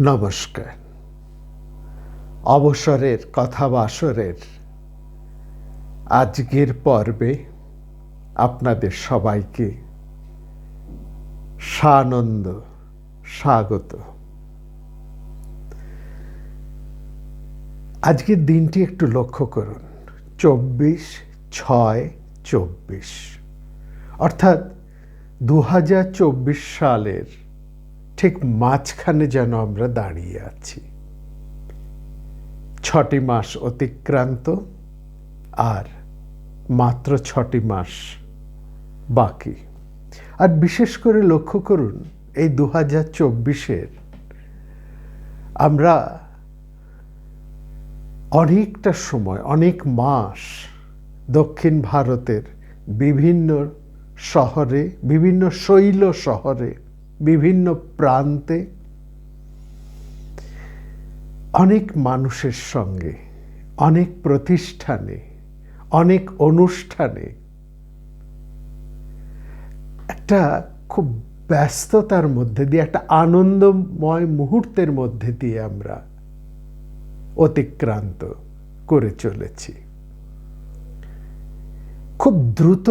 নমস্কার। অবসরের কথাবাসরের আজকের পর্বে আপনাদের সবাইকে সানন্দ স্বাগত। আজকের দিনটি একটু লক্ষ্য করুন, 24/6/24, অর্থাৎ 2024 সালের ঠিক মাঝখানে যেন আমরা দাঁড়িয়ে আছি। 6টি মাস অতিক্রান্ত আর মাত্র 6টি মাস বাকি। আর বিশেষ করে লক্ষ্য করুন, এই 2024-এর আমরা অনেকটা সময়, অনেক মাস দক্ষিণ ভারতের বিভিন্ন শহরে, বিভিন্ন শৈল শহরে, বিভিন্ন প্রান্তে অনেক মানুষের সঙ্গে, অনেক প্রতিষ্ঠানে, অনেক অনুষ্ঠানে একটা খুব ব্যস্ততার মধ্যে দিয়ে, একটা আনন্দময় মুহূর্তের মধ্যে দিয়ে আমরা অতিক্রান্ত করে চলেছি। খুব দ্রুত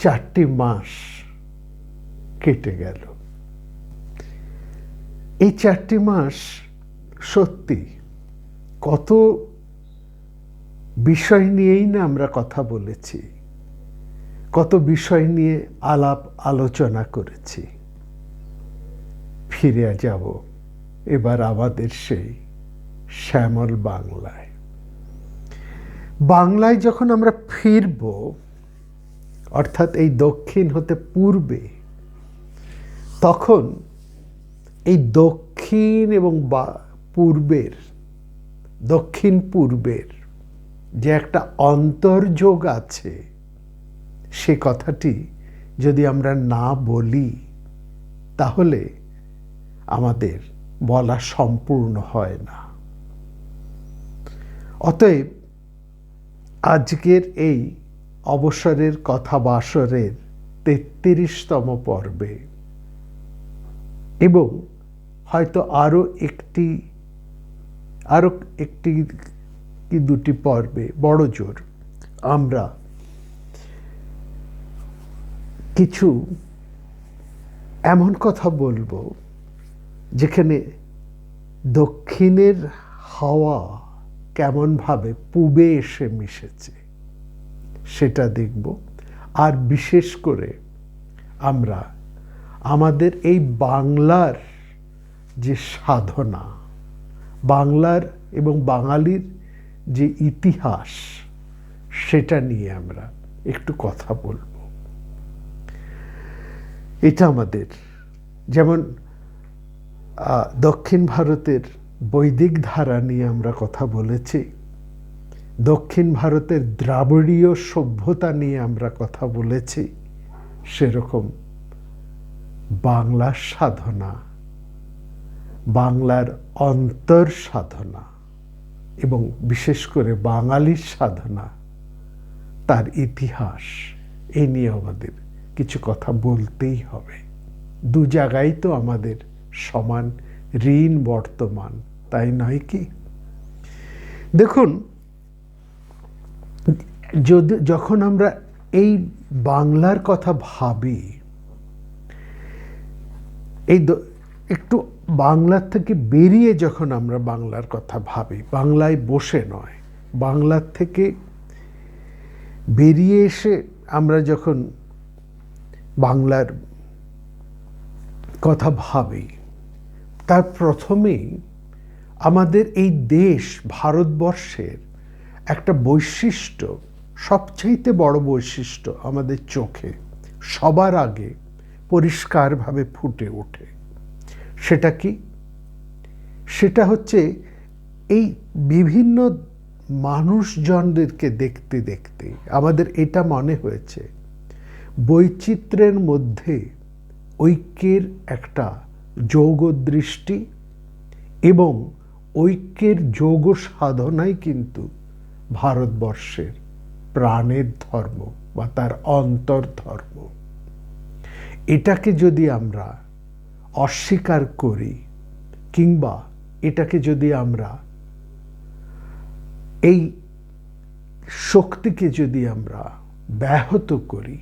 4টি মাস কেটে গেল। এই 4টি মাস সত্যি কত বিষয় নিয়েই না আমরা কথা বলেছি, কত বিষয় নিয়ে আলাপ আলোচনা করেছি। ফিরে যাব এবার আমাদের সেই শ্যামল বাংলায়। বাংলায় যখন আমরা ফিরব, অর্থাৎ এই দক্ষিণ হতে পূর্বে, তখন এই দক্ষিণ এবং পূর্বের, দক্ষিণ পূর্বের যে একটা অন্তর্যোগ আছে, সে কথাটি যদি আমরা না বলি তাহলে আমাদের বলা সম্পূর্ণ হয় না। অতএব আজকের এই অবসরের কথাবাসরের 33তম পর্বে, এবং হয়তো আরো একটি কি দুটি পর্বে বড় জোর আমরা কিছু এমন কথা বলবো যেখানে দক্ষিণের হাওয়া কেমনভাবে পূবে এসে মিশেছে সেটা দেখব। আর বিশেষ করে আমরা আমাদের এই বাংলার যে সাধনা, বাংলার এবং বাঙালির যে ইতিহাস, সেটা নিয়ে আমরা একটু কথা বলব। এটা আমাদের, যেমন দক্ষিণ ভারতের বৈদিক ধারা নিয়ে আমরা কথা বলেছি, দক্ষিণ ভারতের দ্রাবিড়ীয় সভ্যতা নিয়ে আমরা কথা বলেছি, সেরকম বাংলার সাধনা, বাংলার অন্তর সাধনা এবং বিশেষ করে বাঙালির সাধনা, তার ইতিহাস, এই নিয়ে আমাদের কিছু কথা বলতেই হবে। দু জায়গায় তো আমাদের সমান ঋণ বর্তমান, তাই নয় কি? দেখুন, যখন আমরা এই বাংলার কথা ভাবি, এই একটু বাংলার থেকে বেরিয়ে যখন আমরা বাংলার কথা ভাবি, বাংলায় বসে নয়, বাংলার থেকে বেরিয়ে এসে আমরা যখন বাংলার কথা ভাবি, তার প্রথমেই আমাদের এই দেশ ভারতবর্ষের একটা বৈশিষ্ট্য, সবচাইতে বড় বৈশিষ্ট্য আমাদের চোখে সবার আগে পরিষ্কারভাবে ফুটে ওঠে। সেটা কি? সেটা হচ্ছে এই বিভিন্ন মানুষজনদেরকে দেখতে দেখতে আমাদের এটা মনে হয়েছে, বৈচিত্র্যের মধ্যে ঐক্যের একটা যোগদৃষ্টি এবং ঐক্যের যোগ সাধনাই কিন্তু ভারতবর্ষের প্রাণের ধর্ম বা তার অন্তর্ধর্ম। এটাকে যদি আমরা অস্বীকার করি, কিংবা এটাকে যদি আমরা, এই শক্তিকে যদি আমরা ব্যাহত করি,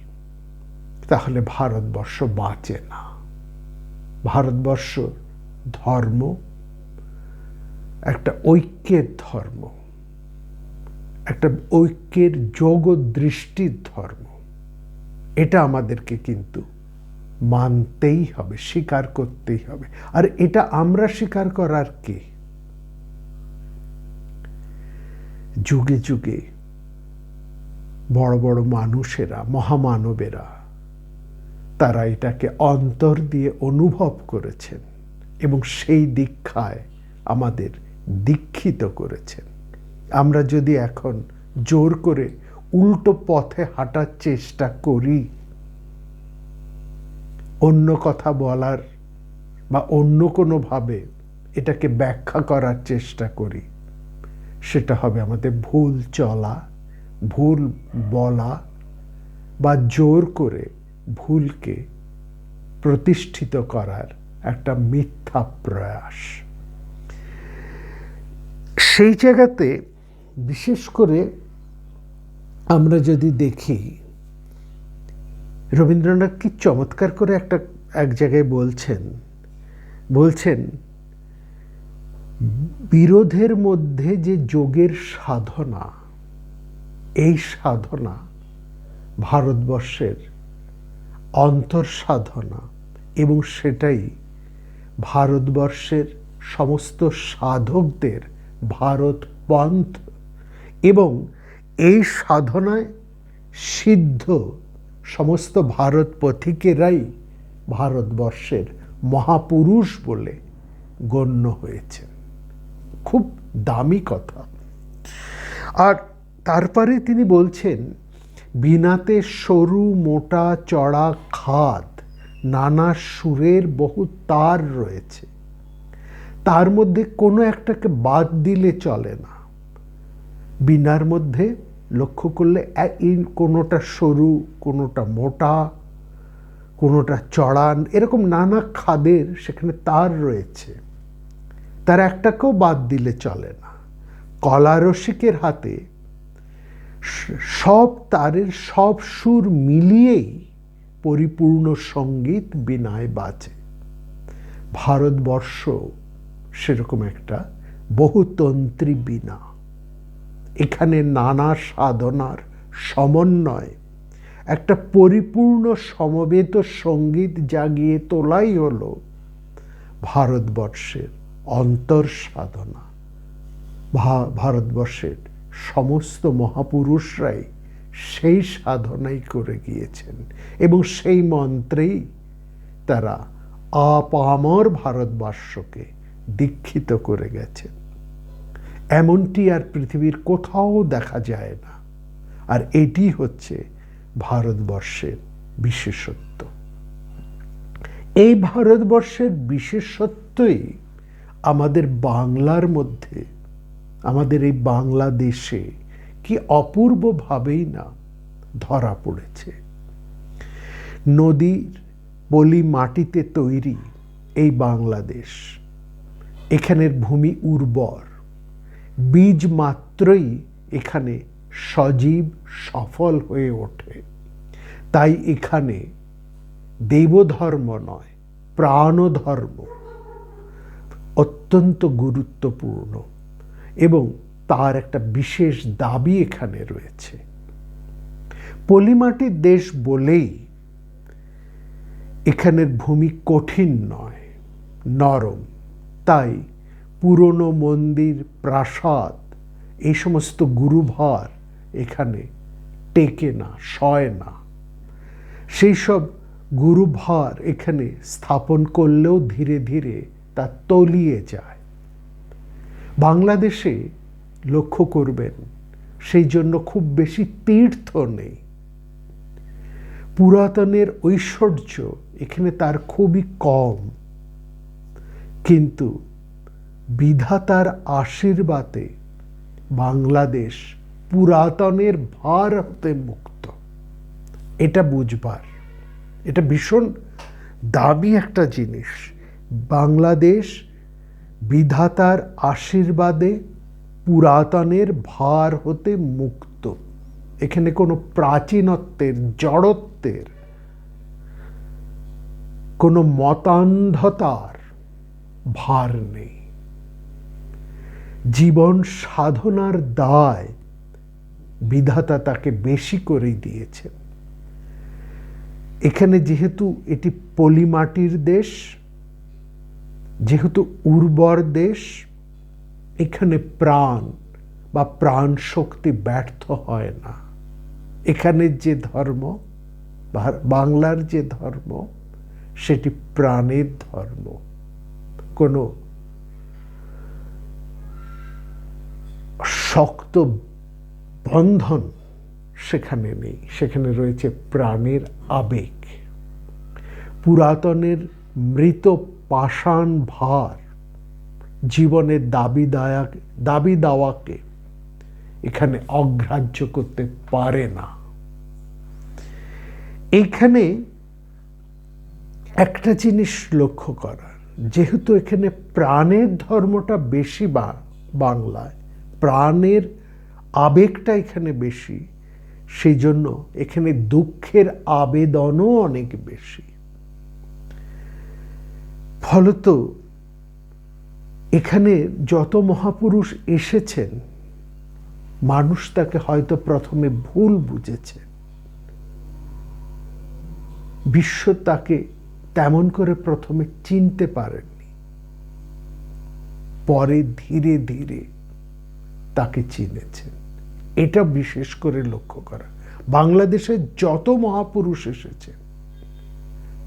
তাহলে ভারতবর্ষ বাঁচে না। ভারতবর্ষ ধর্ম একটা ঐক্যের ধর্ম, একটা ঐক্যের যোগ দৃষ্টির ধর্ম। এটা আমাদেরকে কিন্তু মানতেই হবে, স্বীকার করতেই হবে। আর এটা আমরা স্বীকার করার কে? যুগে যুগে বড় বড় মানুষেরা, মহামানবেরা, তারা এটাকে অন্তর দিয়ে অনুভব করেছেন এবং সেই দীক্ষায় আমাদের দীক্ষিত করেছেন। আমরা যদি এখন জোর করে উল্টো পথে হাঁটার চেষ্টা করি, অন্য কথা বলার বা অন্য কোনোভাবে এটাকে ব্যাখ্যা করার চেষ্টা করি, সেটা হবে আমাদের ভুল চলা, ভুল বলা, বা জোর করে ভুলকে প্রতিষ্ঠিত করার একটা মিথ্যা প্রয়াস। সেই জায়গাতে বিশেষ করে আমরা যদি দেখি, রবীন্দ্রনাথ কি চমৎকার করে এক জায়গায় বলছেন বিরোধের মধ্যে যে যোগের সাধনা, এই সাধনা ভারতবর্ষের অন্তর সাধনা, এবং সেটাই ভারতবর্ষের সমস্ত সাধকদের ভারত পন্থ, এবং এই সাধনায় সিদ্ধ সমস্ত ভারত পথিকেরাই ভারতবর্ষের মহাপুরুষ বলে গণ্য হয়েছেন। খুব দামি কথা। আর তারপরে তিনি বলছেন, বিনাতে সরু মোটা চড়া খাদ, নানা সুরের বহু তার রয়েছে, তার মধ্যে কোনো একটাকে বাদ দিলে চলে না। বীণার মধ্যে লক্ষ্য করলে কোনোটা সরু, কোনোটা মোটা, কোনোটা চড়ান, এরকম নানা খাদের সেখানে তার রয়েছে, তার একটাকেও বাদ দিলে চলে না। কলারসিকের হাতে সব তারের সব সুর মিলিয়েই পরিপূর্ণ সঙ্গীত বীণায় বাজে। ভারতবর্ষ সেরকম একটা বহুতন্ত্রী বীণা। এখানে নানা সাধনার সমন্বয় একটা পরিপূর্ণ সমবেত সঙ্গীত জাগিয়ে তোলাই হলো ভারতবর্ষের অন্তর সাধনা। ভারতবর্ষের সমস্ত মহাপুরুষরাই সেই সাধনাই করে গিয়েছেন, এবং সেই মন্ত্রেই তারা আপামর ভারতবর্ষকে দীক্ষিত করে গেছেন। এমনটি আর পৃথিবীর কোথাও দেখা যায় না। আর এটি হচ্ছে ভারতবর্ষের বিশেষত্ব। এই ভারতবর্ষের বিশেষত্বই আমাদের বাংলার মধ্যে, আমাদের এই বাংলাদেশে কি অপূর্বভাবেই না ধরা পড়েছে। নদীর পলি মাটিতে তৈরি এই বাংলাদেশ, এখানের ভূমি উর্বর, বীজ মাত্রই এখানে সজীব সফল হয়ে ওঠে। তাই এখানে দেবধর্ম নয়, প্রাণধর্ম অত্যন্ত গুরুত্বপূর্ণ, এবং তার একটা বিশেষ দাবি এখানে রয়েছে। পলিমাটির দেশ বলেই এখানের ভূমি কঠিন নয়, নরম। তাই পুরনো মন্দির, প্রাসাদ, এই সমস্ত গুরুভার এখানে টেকে না, সয় না। সেই সব গুরুভার এখানে স্থাপন করলেও ধীরে ধীরে তা তলিয়ে যায়। বাংলাদেশে লক্ষ্য করবেন, সেই জন্য খুব বেশি তীর্থ নেই। পুরাতনের ঐশ্বর্য এখানে তার খুবই কম, কিন্তু বিধাতার আশীর্বাদে বাংলাদেশ পুরাতনের ভার হতে মুক্ত। এটা বুঝবার, এটা ভীষণ দামি একটা জিনিস। বাংলাদেশ বিধাতার আশীর্বাদে পুরাতনের ভার হতে মুক্ত। এখানে কোনো প্রাচীনত্বের, জড়ত্বের, কোনো মতান্ধতার ভার নেই। জীবন সাধনার দায় বিধাতা তাকে বেশি করে দিয়েছেন। এখানে যেহেতু এটি পলিমাটির দেশ, যেহেতু উর্বর দেশ, এখানে প্রাণ বা প্রাণ শক্তি ব্যর্থ হয় না। এখানে যে ধর্ম, বাংলার যে ধর্ম, সেটি প্রাণের ধর্ম। কোনো শক্ত বন্ধন সেখানে নেই, সেখানে রয়েছে প্রাণের আবেগ। পুরাতনের মৃত পাষাণ ভার, জীবনের দাবি দাওয়াকে এখানে অগ্রাহ্য করতে পারে না। এখানে একটা জিনিস লক্ষ্য করার, যেহেতু এখানে প্রাণের ধর্মটা বেশি, বাংলায় প্রাণের আবেগটা এখানে বেশি, সেই জন্য এখানে দুঃখের আবেদনও অনেক বেশি। ফলত এখানে যত মহাপুরুষ এসেছেন, মানুষ তাকে হয়তো প্রথমে ভুল বুঝেছে, বিশ্ব তাকে তেমন করে প্রথমে চিনতে পারেননি, পরে ধীরে ধীরে তাকে চিনেছেন। এটা বিশেষ করে লক্ষ্য করা। বাংলাদেশে যত মহাপুরুষ এসেছেন,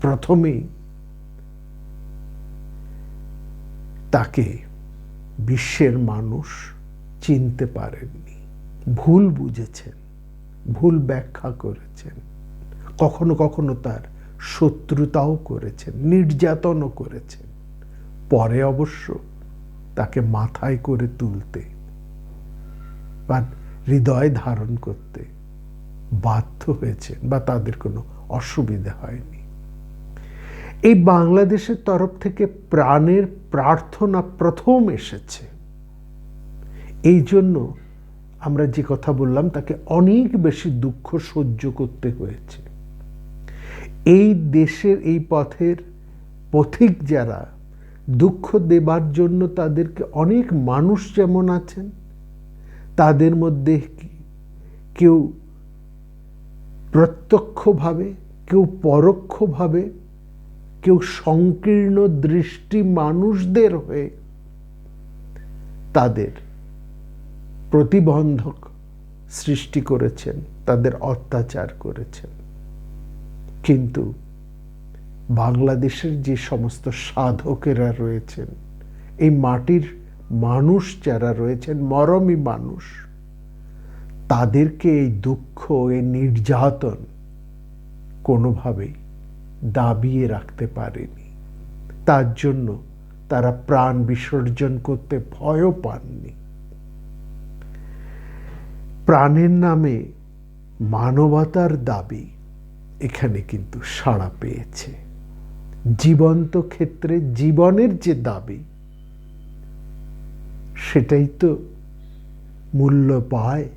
প্রথমেই তাকে বিশ্বের মানুষ চিনতে পারেননি, ভুল বুঝেছেন, ভুল ব্যাখ্যা করেছেন, কখনো কখনো তার শত্রুতাও করেছেন, নির্যাতনও করেছেন। পরে অবশ্য তাকে মাথায় করে তুলতে বা হৃদয় ধারণ করতে বাধ্য হয়েছেন, বা তাদের কোনো অসুবিধা হয়নি। এই বাংলাদেশের তরফ থেকে প্রাণের প্রার্থনা প্রথম এসেছে। এই জন্য আমরা যে কথা বললাম, তাকে অনেক বেশি দুঃখ সহ্য করতে হয়েছে। এই দেশের, এই পথের পথিক যারা, দুঃখ দেবার জন্য তাদেরকে অনেক মানুষ যেমন আছেন, তাদের মধ্যে কেউ প্রত্যক্ষভাবে, কেউ পরোক্ষভাবে, কেউ সংকীর্ণ দৃষ্টি মানুষদের হয়ে তাদের প্রতিবন্ধক সৃষ্টি করেছেন, তাদের অত্যাচার করেছেন। কিন্তু বাংলাদেশের যে সমস্ত সাধকেরা রয়েছেন, এই মাটির মানুষ যারা রয়েছেন, মরমী মানুষ, তাদেরকে এই দুঃখ, এই নির্যাতন কোনোভাবেই দাবিয়ে রাখতে পারেনি। তার জন্য তারা প্রাণ বিসর্জন করতে ভয়ও পাননি। প্রাণের নামে মানবতার দাবি এখানে কিন্তু সাড়া পেয়েছে। জীবন্ত ক্ষেত্রে জীবনের যে দাবি, সেটাই তো মূল্য পায়,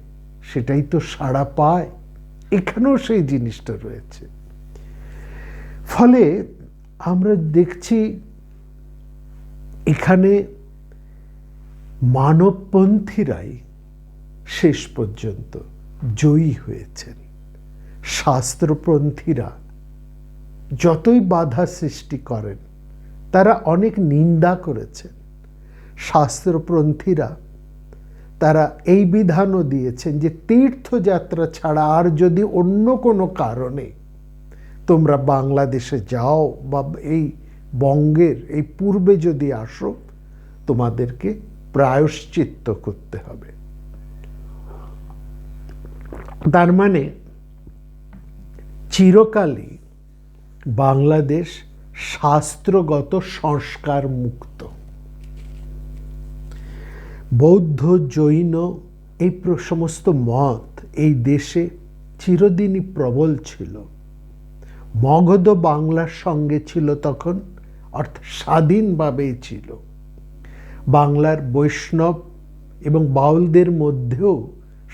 সেটাই তো সাড়া পায়। এখানেও সেই জিনিসটা রয়েছে। ফলে আমরা দেখছি এখানে মানবপন্থীরাই শেষ পর্যন্ত জয়ী হয়েছেন। শাস্ত্রপন্থীরা যতই বাধা সৃষ্টি করেন, তারা অনেক নিন্দা করেছেন। শাস্ত্রপন্থীরা তারা এই বিধানও দিয়েছেন যে তীর্থযাত্রা ছাড়া আর যদি অন্য কোনো কারণে তোমরা বাংলাদেশে যাও বা এই বঙ্গের এই পূর্বে যদি আসো, তোমাদেরকে প্রায়শ্চিত্ত করতে হবে। তার মানে চিরকালই বাংলাদেশ শাস্ত্রগত সংস্কার মুক্ত। বৌদ্ধ, জৈন এই সমস্ত মত এই দেশে চিরদিনই প্রবল ছিল। মগধ বাংলার সঙ্গে ছিল তখন অর্থাৎ স্বাধীনভাবেই ছিল। বাংলার বৈষ্ণব এবং বাউলদের মধ্যেও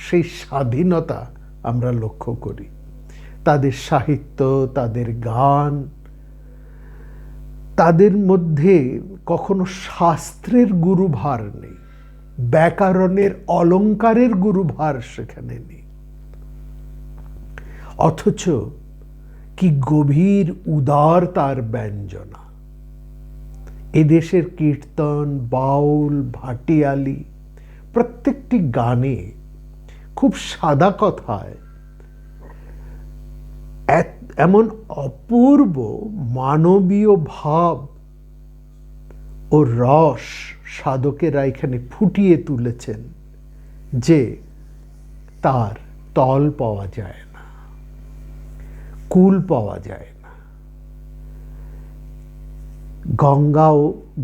সেই স্বাধীনতা আমরা লক্ষ্য করি। তাদের সাহিত্য, তাদের গান, তাদের মধ্যে কখনো শাস্ত্রের গুরুভার নেই, ব্যাকরণের অলঙ্কারের গুরুভার সেখানে নেই। অথচ কি গভীর উদার তার ব্যঞ্জনা। এদেশের কীর্তন, বাউল, ভাটিয়ালি প্রত্যেকটি গানে খুব সাদা কথায় এমন অপূর্ব মানবীয় ভাব ও রস সাধকেরা এখানে ফুটিয়ে তুলেছেন যে তার তল পাওয়া যায় না, কুল পাওয়া যায় না।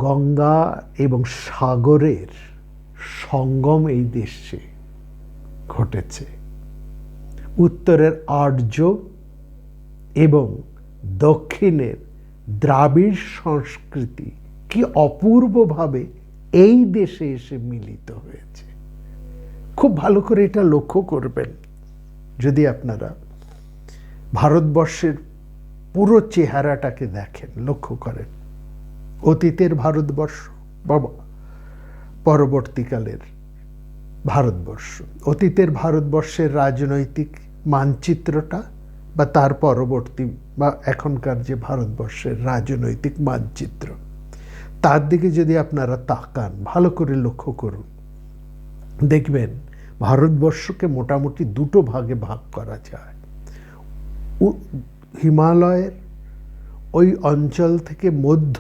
গঙ্গা এবং সাগরের সঙ্গম এই দেশে ঘটেছে। উত্তরের আর্য এবং দক্ষিণের দ্রাবিড় সংস্কৃতি কি অপূর্বভাবে এই দেশে এসে মিলিত হয়েছে। খুব ভালো করে এটা লক্ষ্য করবেন যদি আপনারা ভারতবর্ষের পুরো চেহারাটাকে দেখেন, লক্ষ্য করেন। অতীতের ভারতবর্ষ বা পরবর্তীকালের ভারতবর্ষ, অতীতের ভারতবর্ষের রাজনৈতিক মানচিত্রটা বা তার পরবর্তী বা এখনকার যে ভারতবর্ষের রাজনৈতিক মানচিত্র, তার দিকে যদি আপনারা তাকান, ভালো করে লক্ষ্য করুন, দেখবেন ভারতবর্ষকে মোটামুটি দুটো ভাগে ভাগ করা যায়। হিমালয়ের ওই অঞ্চল থেকে মধ্য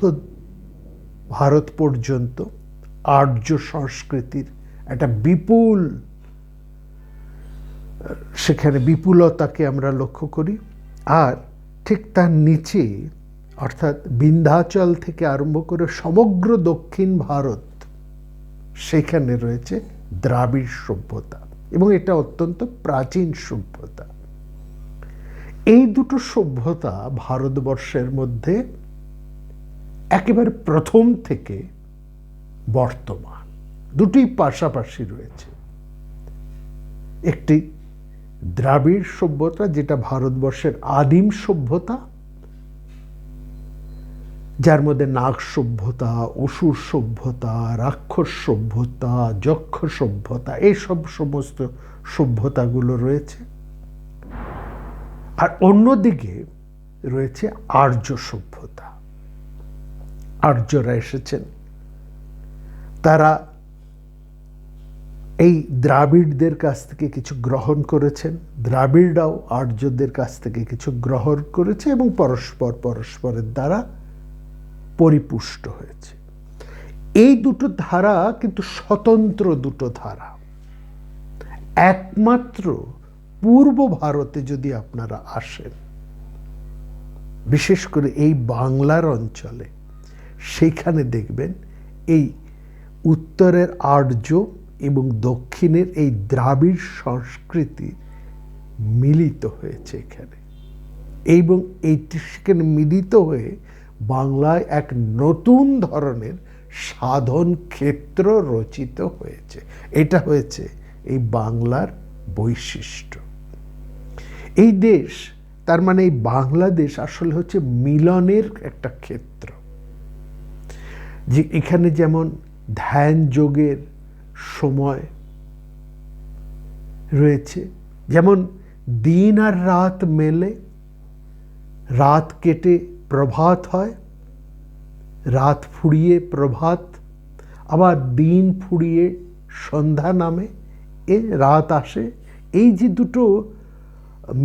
ভারত পর্যন্ত আর্য সংস্কৃতির একটা বিপুল, সেখানে বিপুলতাকে আমরা লক্ষ্য করি। আর ঠিক তার নিচে অর্থাৎ বিন্ধ্যাচল থেকে আরম্ভ করে সমগ্র দক্ষিণ ভারত, সেখানে রয়েছে দ্রাবিড় সভ্যতা এবং এটা অত্যন্ত প্রাচীন সভ্যতা। এই দুটো সভ্যতা ভারতবর্ষের মধ্যে একেবারে প্রথম থেকে বর্তমান দুটি পাশাপাশি রয়েছে। একটি দ্রাবিড় সভ্যতা, যেটা ভারতবর্ষের আদিম সভ্যতা, যার মধ্যে নাগ সভ্যতা, অসুর সভ্যতা, রাক্ষস সভ্যতা, যক্ষ সভ্যতা, এইসব সমস্ত সভ্যতাগুলো রয়েছে। আর অন্যদিকে রয়েছে আর্য সভ্যতা। আর্যরা এসেছেন, তারা এই দ্রাবিড়দের কাছ থেকে কিছু গ্রহণ করেছেন, দ্রাবিড়রাও আর্যদের কাছ থেকে কিছু গ্রহণ করেছে এবং পরস্পরের দ্বারা পরিপুষ্ট হয়েছে। এই দুটো ধারা কিন্তু স্বতন্ত্র দুটো ধারা। একমাত্র পূর্ব ভারতে যদি আপনারা আসেন, বিশেষ করে এই বাংলার অঞ্চলে, সেইখানে দেখবেন এই উত্তরের আর্য এবং দক্ষিণের এই দ্রাবিড় সংস্কৃতি মিলিত হয়েছে এখানে, এবং এইটি সেখানে মিলিত হয়ে বাংলায় এক নতুন ধরনের সাধন ক্ষেত্র রচিত হয়েছে। এটা হয়েছে এই বাংলার বৈশিষ্ট্য। এই দেশ, তার মানে এই বাংলাদেশ আসলে হচ্ছে মিলনের একটা ক্ষেত্র। যে এখানে যেমন ধ্যান যোগের সময় রয়েছে, যেমন দিন আর রাত মেলে, রাত কেটে প্রভাত হয়, রাত ফুরিয়ে প্রভাত, আবার দিন ফুরিয়ে সন্ধ্যা নামে, এ রাত আসে। এই যে দুটো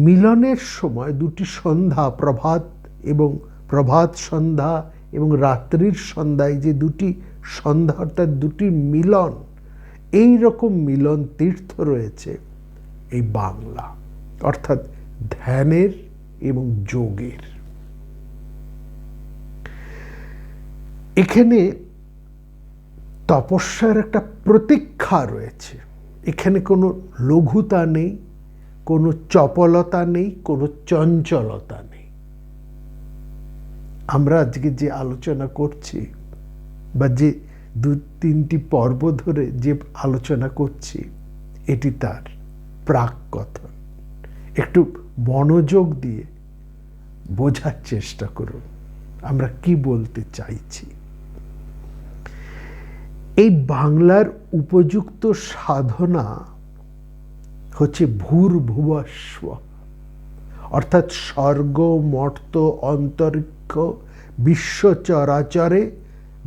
মিলনের সময়, দুটি সন্ধ্যা, প্রভাত এবং প্রভাত সন্ধ্যা এবং রাত্রির সন্ধ্যায় যে দুটি সন্ধ্যা অর্থাৎ দুটি মিলন, এই রকম মিলন তীর্থ রয়েছে এই বাংলা, অর্থাৎ ধ্যানের এবং যোগের। এখানে তপস্যার একটা প্রতীক্ষা রয়েছে। এখানে কোনো লঘুতা নেই, কোনো চপলতা নেই, কোনো চঞ্চলতা নেই। আমরা আজকে যে আলোচনা করছি বা যে 2-3টি পর্ব ধরে যে আলোচনা করছি, এটি তার প্রাক কথন। একটু মনোযোগ দিয়ে বোঝার চেষ্টা করুন আমরা কি বলতে চাইছি। এই বাংলার উপযুক্ত সাধনা হচ্ছে ভূর্ভুবস্ব, অর্থাৎ স্বর্গ, মর্ত, অন্তরিক্ষ, বিশ্ব চরাচরে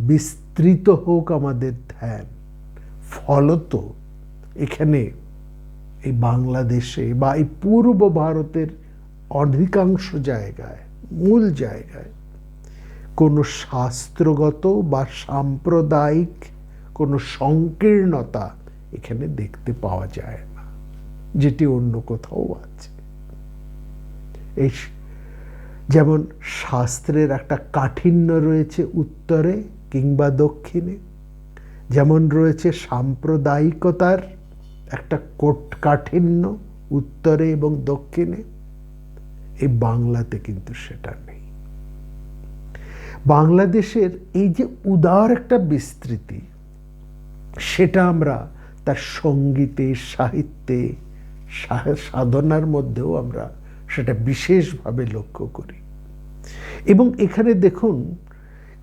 বিস্তৃত হোক আমাদের ধ্যান। ফলত এখানে এই বাংলাদেশে বা এই পূর্ব ভারতের অধিকাংশ জায়গায়, মূল জায়গায় কোনো শাস্ত্রগত বা সাম্প্রদায়িক কোনো সংকীর্ণতা এখানে দেখতে পাওয়া যায় না, যেটি অন্য কোথাও আছে। এই যেমন শাস্ত্রের একটা কাঠিন্য রয়েছে উত্তরে কিংবা দক্ষিণে, যেমন রয়েছে সাম্প্রদায়িকতার একটা কাঠিন্য উত্তরে এবং দক্ষিণে, এই বাংলাতে কিন্তু সেটা নেই। বাংলাদেশের এই যে উদার একটা বিস্তৃতি, সেটা আমরা তার সঙ্গীতে, সাহিত্যে, সাধনার মধ্যেও আমরা সেটা বিশেষভাবে লক্ষ্য করি। এবং এখানে দেখুন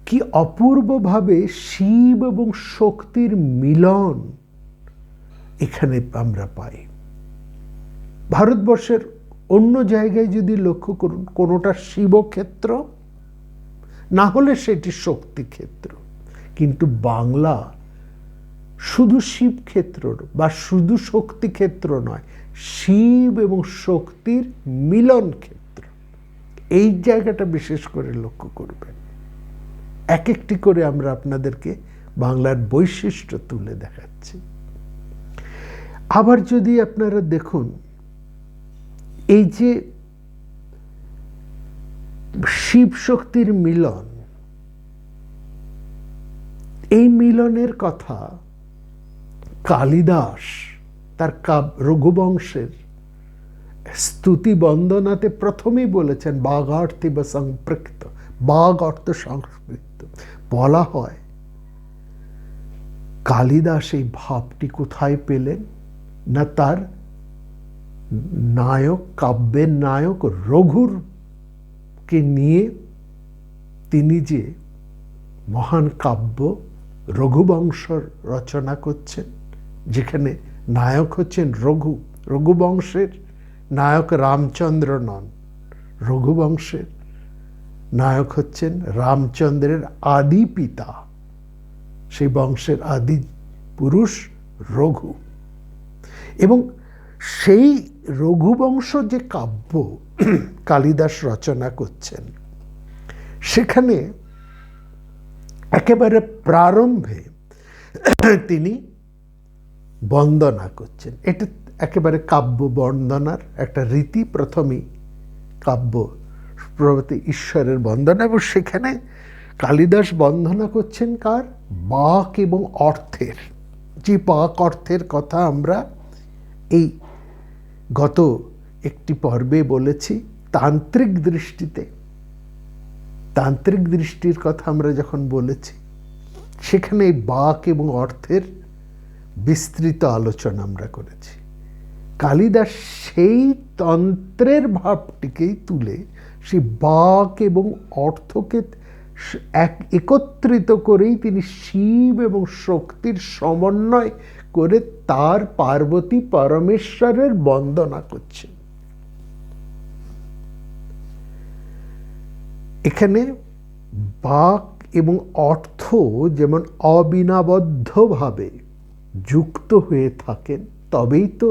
কি অপূর্বভাবে শিব এবং শক্তির মিলন এখানে আমরা পাই। ভারতবর্ষের অন্য জায়গায় যদি লক্ষ্য করুন, কোনোটা শিবক্ষেত্র, না হলে সেটি শক্তিক্ষেত্র, কিন্তু বাংলা শুধু শিবক্ষেত্র বা শুধু শক্তিক্ষেত্র নয়, শিব এবং শক্তির মিলন ক্ষেত্র। এই জায়গাটা বিশেষ করে লক্ষ্য করবেন। এক একটি করে আমরা আপনাদেরকে বাংলার বৈশিষ্ট্য তুলে দেখাচ্ছি। আবার যদি আপনারা দেখুন, এই যে শিব শক্তির মিলন, এই মিলনের কথা কালিদাস তার রঘুবংশের স্তুতি বন্দনাতে প্রথমেই বলেছেন, বাঘার্থী বা সংপৃক্ত, বাঘ অর্থ সংস্কৃত। বলা হয় কালিদাস এই ভাবটি কোথায় পেলেন না, তার নায়ক, কাব্যের নায়ক রঘুরকে নিয়ে তিনি যে মহান কাব্য রঘুবংশ রচনা করছেন, যেখানে নায়ক হচ্ছেন রঘু। রঘুবংশের নায়ক রামচন্দ্র নন, রঘুবংশের নায়ক হচ্ছেন রামচন্দ্রের আদি পিতা, সেই বংশের আদি পুরুষ রঘু। এবং সেই রঘুবংশ যে কাব্য কালিদাস রচনা করছেন, সেখানে একেবারে প্রারম্ভে তিনি বন্দনা করছেন। এটা একেবারে কাব্য বন্দনার একটা রীতি। প্রথমেই কাব্য প্রভৃতি ঈশ্বরের বন্দনা, এবং সেখানে কালিদাস বন্দনা করছেন কার? বাক এবং অর্থের। যে বাক অর্থের কথা আমরা এই গত একটি পর্বে বলেছি, তান্ত্রিক দৃষ্টিতে, তান্ত্রিক দৃষ্টির কথা আমরা যখন বলেছি, সেখানে বাক এবং অর্থের বিস্তৃত আলোচনা আমরা করেছি। কালিদাস সেই তন্ত্রের ভাবটিকেই তুলে সেই বাক এবং অর্থকে একত্রিত করেই তিনি শিব এবং শক্তির সমন্বয় করে তার পার্বতী পরমেশ্বরের বন্দনা করছেন। এখানে বাক এবং অর্থ যেমন অবিনাবদ্ধভাবে যুক্ত হয়ে থাকেন, তবেই তো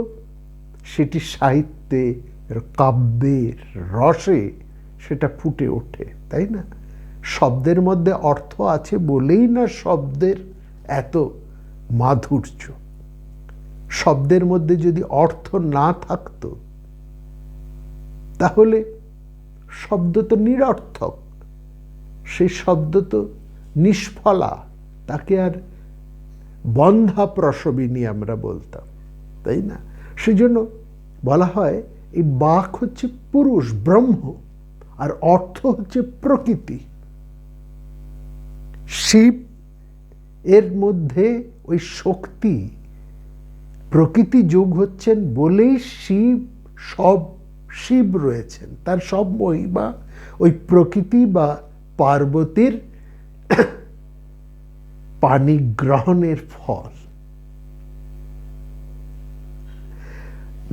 সেটি সাহিত্যে, কাব্যের রসে সেটা ফুটে ওঠে, তাই না? শব্দের মধ্যে অর্থ আছে বলেই না শব্দের এত মাধুর্য। শব্দের মধ্যে যদি অর্থ না থাকতো, তাহলে শব্দ তো নিরর্থক, সেই শব্দ তো নিষ্ফলা, তাকে আর বন্ধা প্রসবিনী আমরা বলতাম, তাই না? সেজন্য বলা হয় এই বাক হচ্ছে পুরুষ, ব্রহ্ম, আর অর্থ হচ্ছে প্রকৃতি। শিব এর মধ্যে ওই শক্তি, প্রকৃতি যোগ হচ্ছেন বলেই শিব রয়েছেন, তার সব মহিমা ওই প্রকৃতি বা পার্বতীর পানি গ্রহণের ফল।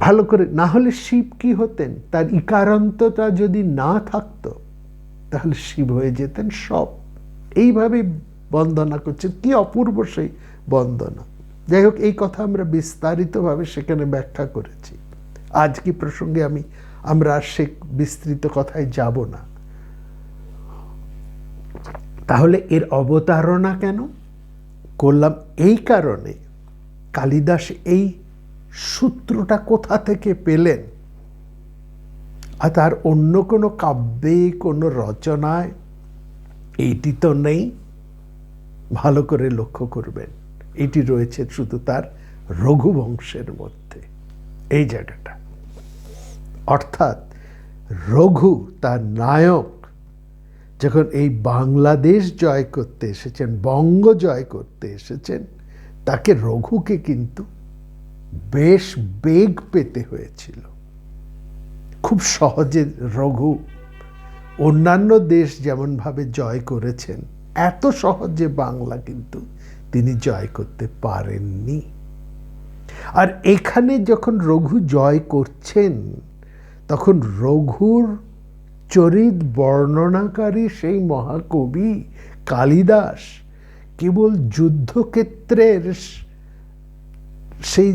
ভালো করে, না হলে শিব কি হতেন? তার ইকারান্তটা যদি না থাকতো তাহলে শিব হয়ে যেতেন সব। এইভাবে বন্দনা করছেন, কি অপূর্ব সেই বন্দনা। যাই হোক, এই কথা আমরা বিস্তারিতভাবে সেখানে ব্যাখ্যা করেছি। আজ কি প্রসঙ্গে আমরা সে বিস্তৃত কথায় যাব না। তাহলে এর অবতারণা কেন করলাম? এই কারণে, কালিদাস এই সূত্রটা কোথা থেকে পেলেন? আর তার অন্য কোনো কাব্যে, কোনো রচনায় এইটি তো নেই। ভালো করে লক্ষ্য করবেন, এটি রয়েছে শুধু তার রঘুবংশের মধ্যে, এই জায়গাটা। অর্থাৎ রঘু, তার নায়ক, যখন এই বাংলাদেশ জয় করতে এসেছেন, বঙ্গ জয় করতে এসেছেন, তাকে, রঘুকে কিন্তু বেশ বেগ পেতে হয়েছিল। খুব সহজে রঘু অন্যান্য দেশ যেমনভাবে জয় করেছেন, এত সহজে বাংলা কিন্তু তিনি জয় করতে পারেননি। আর এখানে যখন রঘু জয় করছেন, তখন রঘুর চরিত বর্ণনাকারী সেই মহাকবি কালিদাস কেবল যুদ্ধক্ষেত্রের সেই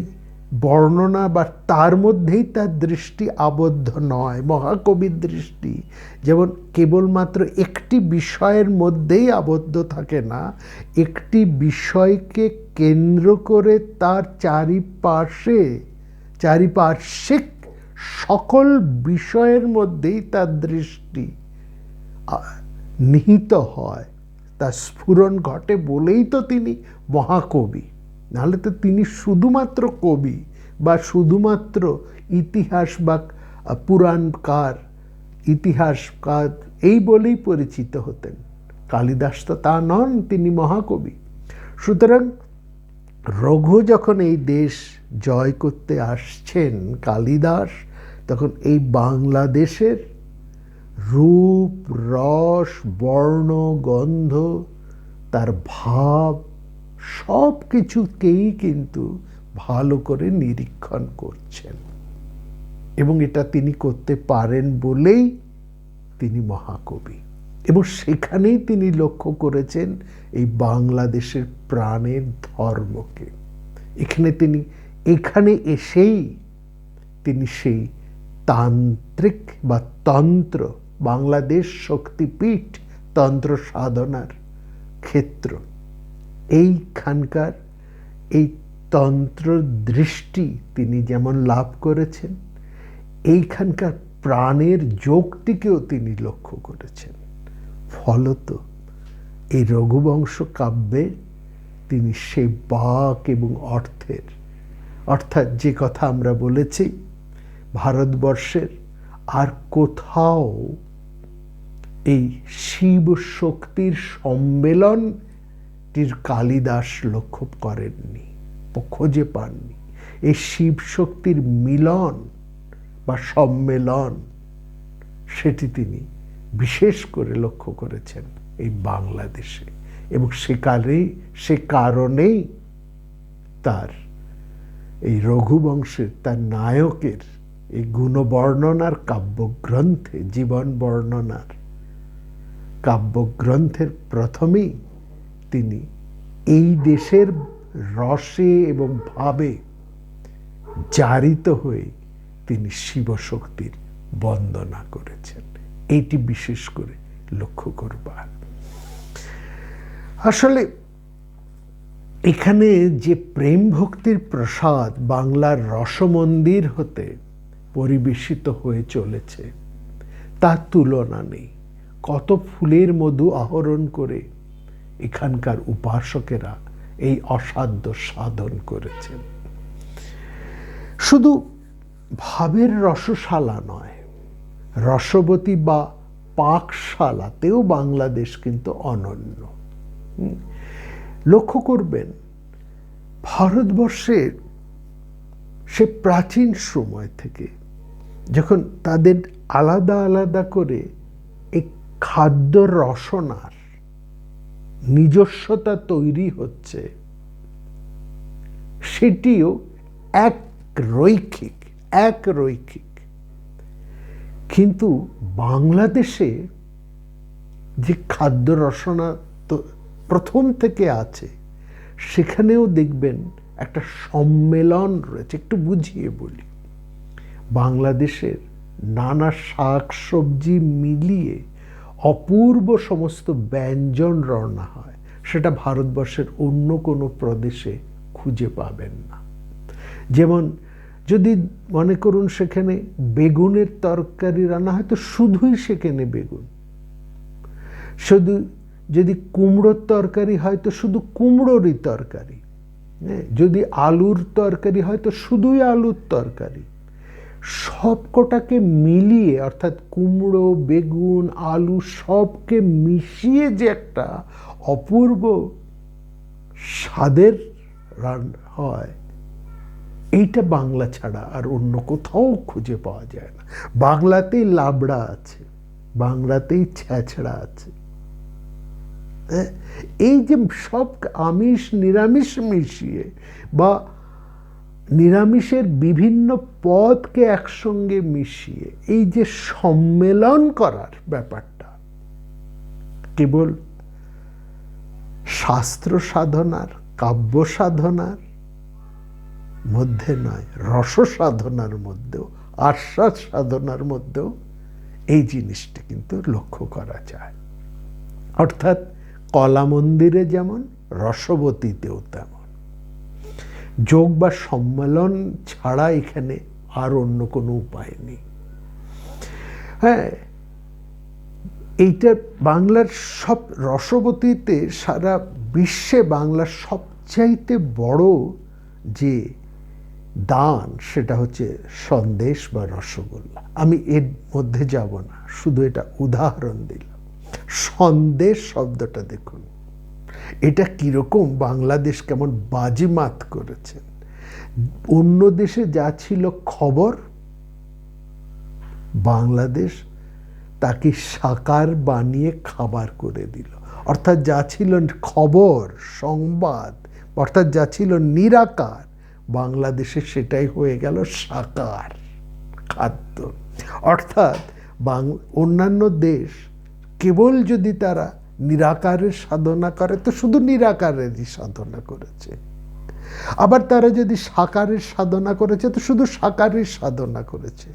বর্ণনা বা তার মধ্যেই তার দৃষ্টি আবদ্ধ নয়। মহাকবির দৃষ্টি যেমন কেবলমাত্র একটি বিষয়ের মধ্যেই আবদ্ধ থাকে না, একটি বিষয়কে কেন্দ্র করে তার চারিপার্শ্বিক সকল বিষয়ের মধ্যেই তার দৃষ্টি নিহিত হয়, তার স্ফুরণ ঘটে বলেই তো তিনি মহাকবি। নাহলে তো তিনি শুধুমাত্র কবি বা শুধুমাত্র ইতিহাস বা পুরাণকার, ইতিহাসকার এই বলেই পরিচিত হতেন। কালিদাস তো তা নন, তিনি মহাকবি। সুতরাং রঘু যখন এই দেশ জয় করতে আসছেন, কালিদাস তখন এই বাংলাদেশের রূপ, রস, বর্ণ, গন্ধ, তার ভাব, সব কিছুকেই কিন্তু ভালো করে নিরীক্ষণ করছেন। এবং এটা তিনি করতে পারেন বলেই তিনি মহাকবি। এবং সেখানেই তিনি লক্ষ্য করেছেন এই বাংলাদেশের প্রাণের ধর্মকে। এখানে এসেই তিনি সেই তান্ত্রিক বা তন্ত্র, বাংলাদেশ শক্তিপীঠ তন্ত্র সাধনার ক্ষেত্র, এইখানকার এই তন্ত্র দৃষ্টি তিনি যেমন লাভ করেছেন, এইখানকার প্রাণের যোগটিকেও তিনি লক্ষ্য করেছেন। ফলত এই রঘুবংশ কাব্যে তিনি সে বাক এবং অর্থাৎ যে কথা আমরা বলেছি, ভারতবর্ষের আর কোথাও এই শিব শক্তির সম্মেলনটির কালিদাস লক্ষ্য করেননি, খুঁজে পাননি। এই শিব শক্তির মিলন বা সম্মেলন, সেটি তিনি বিশেষ করে লক্ষ্য করেছেন এই বাংলাদেশে। এবং সে কারণেই তার এই রঘুবংশের, তার নায়কের এই গুণবর্ণনার কাব্যগ্রন্থে, জীবন বর্ণনার কাব্যগ্রন্থের প্রথমেই তিনি এই দেশের রসে এবং ভাবে জারিত হয়ে তিনি শিবশক্তির বন্দনা করেছেন। এইটি বিশেষ করে লক্ষ্য করবার। আসলে এখানে যে প্রেম ভক্তির প্রসাদ বাংলার রসমন্দির হতে পরিবেশিত হয়ে চলেছে, তার তুলনা নেই। কত ফুলের মধু আহরণ করে এখানকার উপাসকেরা এই অসাধ্য সাধন করেছেন। শুধু ভাবের রসশালা নয়, রসবতী বা পাকশালাতেও বাংলাদেশ কিন্তু অনন্য। লক্ষ্য করবেন ভারতবর্ষের সে প্রাচীন সময় থেকে যখন তাদের আলাদা আলাদা করে এই খাদ্য রসনার নিজস্বতা তৈরি হচ্ছে, সেটিও এক রৈখিক। কিন্তু বাংলাদেশে যে খাদ্য রসনা তো প্রথম থেকে আছে, সেখানেও দেখবেন একটা সম্মেলন রয়েছে। একটু বুঝিয়ে বলি, বাংলাদেশের নানা শাক সবজি মিলিয়ে অপূর্ব সমস্ত ব্যঞ্জন রান্না হয়, সেটা ভারতবর্ষের অন্য কোনো প্রদেশে খুঁজে পাবেন না। যেমন যদি মনে করুন সেখানে বেগুনের তরকারি রান্না হয়, তো শুধুই সেখানে বেগুন। শুধু যদি কুমড়োর তরকারি হয় তো শুধু কুমড়োরই তরকারি। যদি আলুর তরকারি হয় তো শুধুই আলুর তরকারি। সবকটাকে মিলিয়ে, অর্থাৎ কুমড়ো, বেগুন, আলু সবকে মিশিয়ে যে একটা অপূর্ব স্বাদের রান্না হয়, এইটা বাংলা ছাড়া আর অন্য কোথাও খুঁজে পাওয়া যায় না। বাংলাতেই লাবড়া আছে, বাংলাতেই ছেঁচড়া আছে। এই যে সব আমিষ নিরামিষ মিশিয়ে বা নিরামিষের বিভিন্ন পদকে একসঙ্গে মিশিয়ে এই যে সম্মেলন করার ব্যাপারটা কেবল শাস্ত্র সাধনার, কাব্য সাধনার মধ্যে নয়, রস সাধনার মধ্যেও, আস্বাদ সাধনার মধ্যেও এই জিনিসটা কিন্তু লক্ষ্য করা যায়। অর্থাৎ কলা মন্দিরে যেমন, রসবতীতেও তেমন। যোগ বা সম্মেলন ছাড়া এখানে আর অন্য কোনো উপায় নেই। হ্যাঁ, এইটা বাংলার সব, রসবতীতে সারা বিশ্বে বাংলার সবচাইতে বড় যে দান, সেটা হচ্ছে সন্দেশ বা রসগোল্লা। আমি এর মধ্যে যাব না, শুধু এটা উদাহরণ দিলাম। সন্দেশ শব্দটা দেখুন, এটা কিরকম বাংলাদেশ কেমন বাজিমাত করেছেন। অন্য দেশে যা ছিল খবর, বাংলাদেশ তাকে সাকার বানিয়ে খাবার করে দিল। অর্থাৎ যা ছিল খবর, সংবাদ, অর্থাৎ যা ছিল নিরাকার, বাংলাদেশে সেটাই হয়ে গেল সাকার খাদ্য। অর্থাৎ অন্যান্য দেশ কেবল যদি তারা নিরাকারের সাধনা করে তো শুধু নিরাকারেরই সাধনা করেছে, আবার তারা যদি সাকারের সাধনা করেছে তো শুধু সাকারের সাধনা করেছে।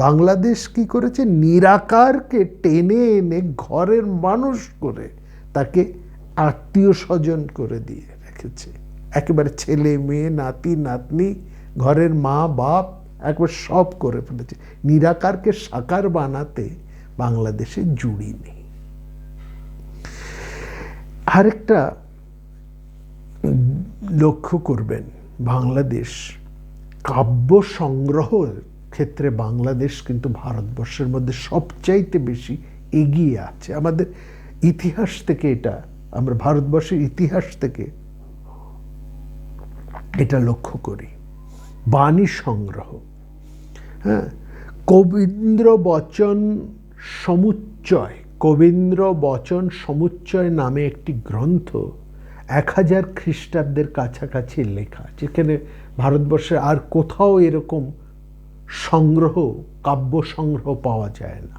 বাংলাদেশ কি করেছে? নিরাকারকে টেনে এনে ঘরের মানুষ করে তাকে আত্মীয় স্বজন করে দিয়ে রেখেছে। একেবারে ছেলে মেয়ে, নাতি নাতনি, ঘরের মা বাপ, একবার সব করে ফেলেছে। নিরাকারকে সাকার বানাতে বাংলাদেশে জুড়ি নেই। আরেকটা লক্ষ্য করবেন, বাংলাদেশ কাব্য সংগ্রহের ক্ষেত্রে বাংলাদেশ কিন্তু ভারতবর্ষের মধ্যে সবচাইতে বেশি এগিয়ে আছে। আমাদের ইতিহাস থেকে এটা, আমরা ভারতবর্ষের ইতিহাস থেকে এটা লক্ষ্য করি। বাণী সংগ্রহ, হ্যাঁ, কবীন্দ্র বচন সমুচ্চয়, কবীন্দ্র বচন সমুচ্চয় নামে একটি গ্রন্থ 1000 খ্রিস্টাব্দের কাছাকাছি লেখা, যেখানে ভারতবর্ষের আর কোথাও এরকম সংগ্রহ, কাব্য সংগ্রহ পাওয়া যায় না।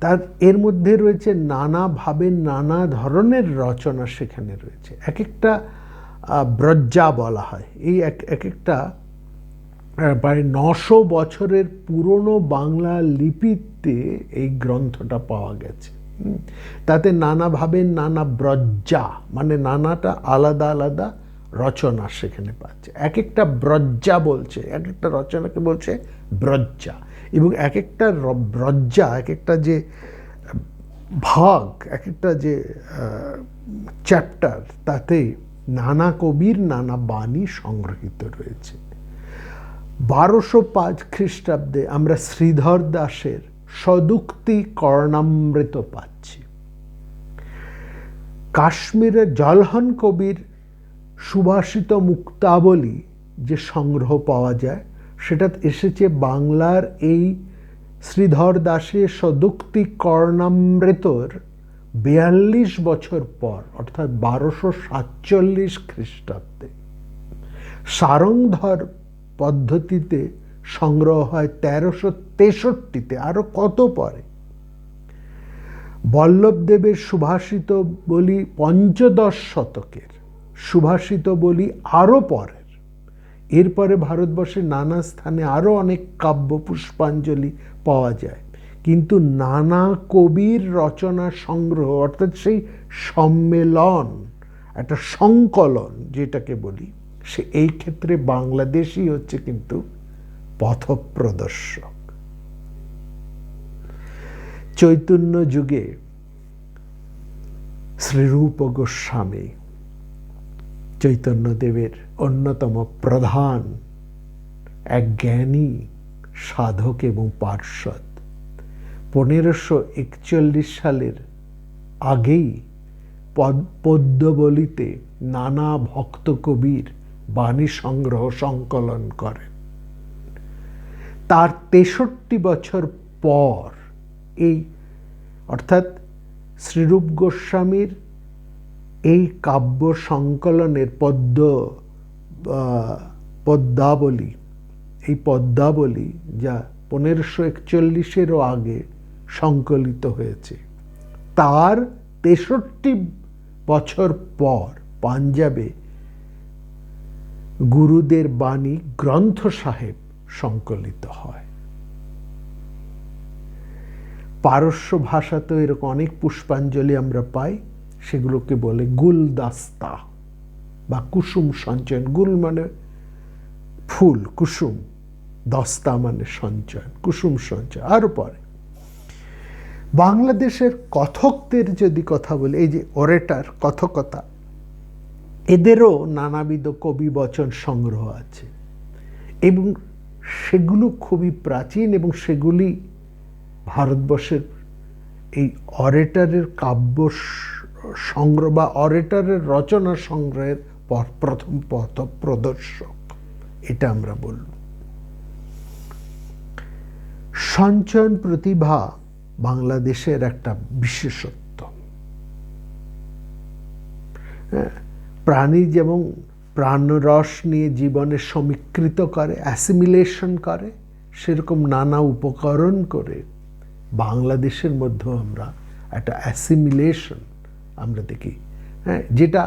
তার এর মধ্যে রয়েছে নানাভাবে নানা ধরনের রচনা সেখানে রয়েছে। এক একটা ব্রজ্জা বলা হয়, এই এক একটা প্রায় 900 বছরের পুরনো বাংলা লিপিতে এই গ্রন্থটা পাওয়া গেছে। তাতে নানাভাবে নানা ব্রজ্জা, মানে নানাটা আলাদা আলাদা রচনা সেখানে পাচ্ছে। এক একটা ব্রজ্জা বলছে, এক একটা রচনাকে বলছে ব্রজ্জা, এবং এক একটা ব্রজ্জা, এক একটা যে ভাগ, এক একটা যে চ্যাপ্টার, তাতে নানা কবির নানা বাণী সংগ্রহীত রয়েছে। 1205 খ্রিস্টাব্দে আমরা শ্রীধর দাসের সদুক্তি কর্ণামৃত পাচ্ছি। কাশ্মীরের জলহন কবির সুভাষিত মুক্তাবলী যে সংগ্রহ পাওয়া যায়, সেটা এসেছে বাংলার এই শ্রীধর দাসের সদুক্তি কর্ণামৃতর 42 বছর পর, অর্থাৎ 1247 খ্রিস্টাব্দে। সারংধর পদ্ধতিতে সংগ্রহ হয় 1363-তে, আরো কত পরে। বল্লভদেবের সুভাষিত বলি 15 শতকের, সুভাষিত বলি আরো পরের। এরপরে ভারতবর্ষের নানা স্থানে আরো অনেক কাব্য পুষ্পাঞ্জলি পাওয়া যায়, কিন্তু নানা কবির রচনা সংগ্রহ, অর্থাৎ সেই সম্মেলন, একটা সংকলন যেটাকে বলি, সে এই ক্ষেত্রে বাংলাদেশই হচ্ছে কিন্তু পথপ্রদর্শক। চৈতন্য যুগে শ্রীরূপ গোস্বামী চৈতন্যদেবের অন্যতম প্রধান এক জ্ঞানী সাধক এবং পার্ষদ, 1541 সালের আগেই পদ্মবলিতে নানা ভক্ত কবির বাণী সংগ্রহ সংকলন করেন। তার 63 বছর পর এই, অর্থাৎ শ্রীরূপ গোস্বামীর এই কাব্য সংকলনের পদ্মাবলী, এই পদ্মাবলী যা 1541-এরও আগে সংকলিত হয়েছে, তার 63 বছর পর পাঞ্জাবে গুরুদের বাণী গ্রন্থ সাহেব সংকলিত হয়। পারস্য ভাষাতেও এরকম অনেক পুষ্পাঞ্জলি আমরা পাই, সেগুলোকে বলে গুলদাস্তা বা কুসুম সঞ্চয়ন। গুল মানে ফুল, কুসুম, দস্তা মানে সঞ্চয়ন, কুসুম সঞ্চয়। আরো পরে বাংলাদেশের কথকদের যদি কথা বলি, এই যে অরেটার, কথকতা, এদেরও নানাবিধ কবি বচন সংগ্রহ আছে এবং সেগুলো খুবই প্রাচীন এবং সেগুলি ভারতবর্ষের এই অরেটারের কাব্য সংগ্রহ বা অরেটারের রচনা সংগ্রহের প্রথম পথপ্রদর্শক, এটা আমরা বলব। সঞ্চয়ন প্রতিভা বাংলাদেশের একটা বিশেষত্ব। প্রাণী যেমন প্রাণরস নিয়ে জীবনে সমীকৃত করে, অ্যাসিমিলেশন করে, সেরকম নানা উপকরণ করে বাংলাদেশের মধ্যেও আমরা একটা অ্যাসিমিলেশন আমরা দেখি। হ্যাঁ, যেটা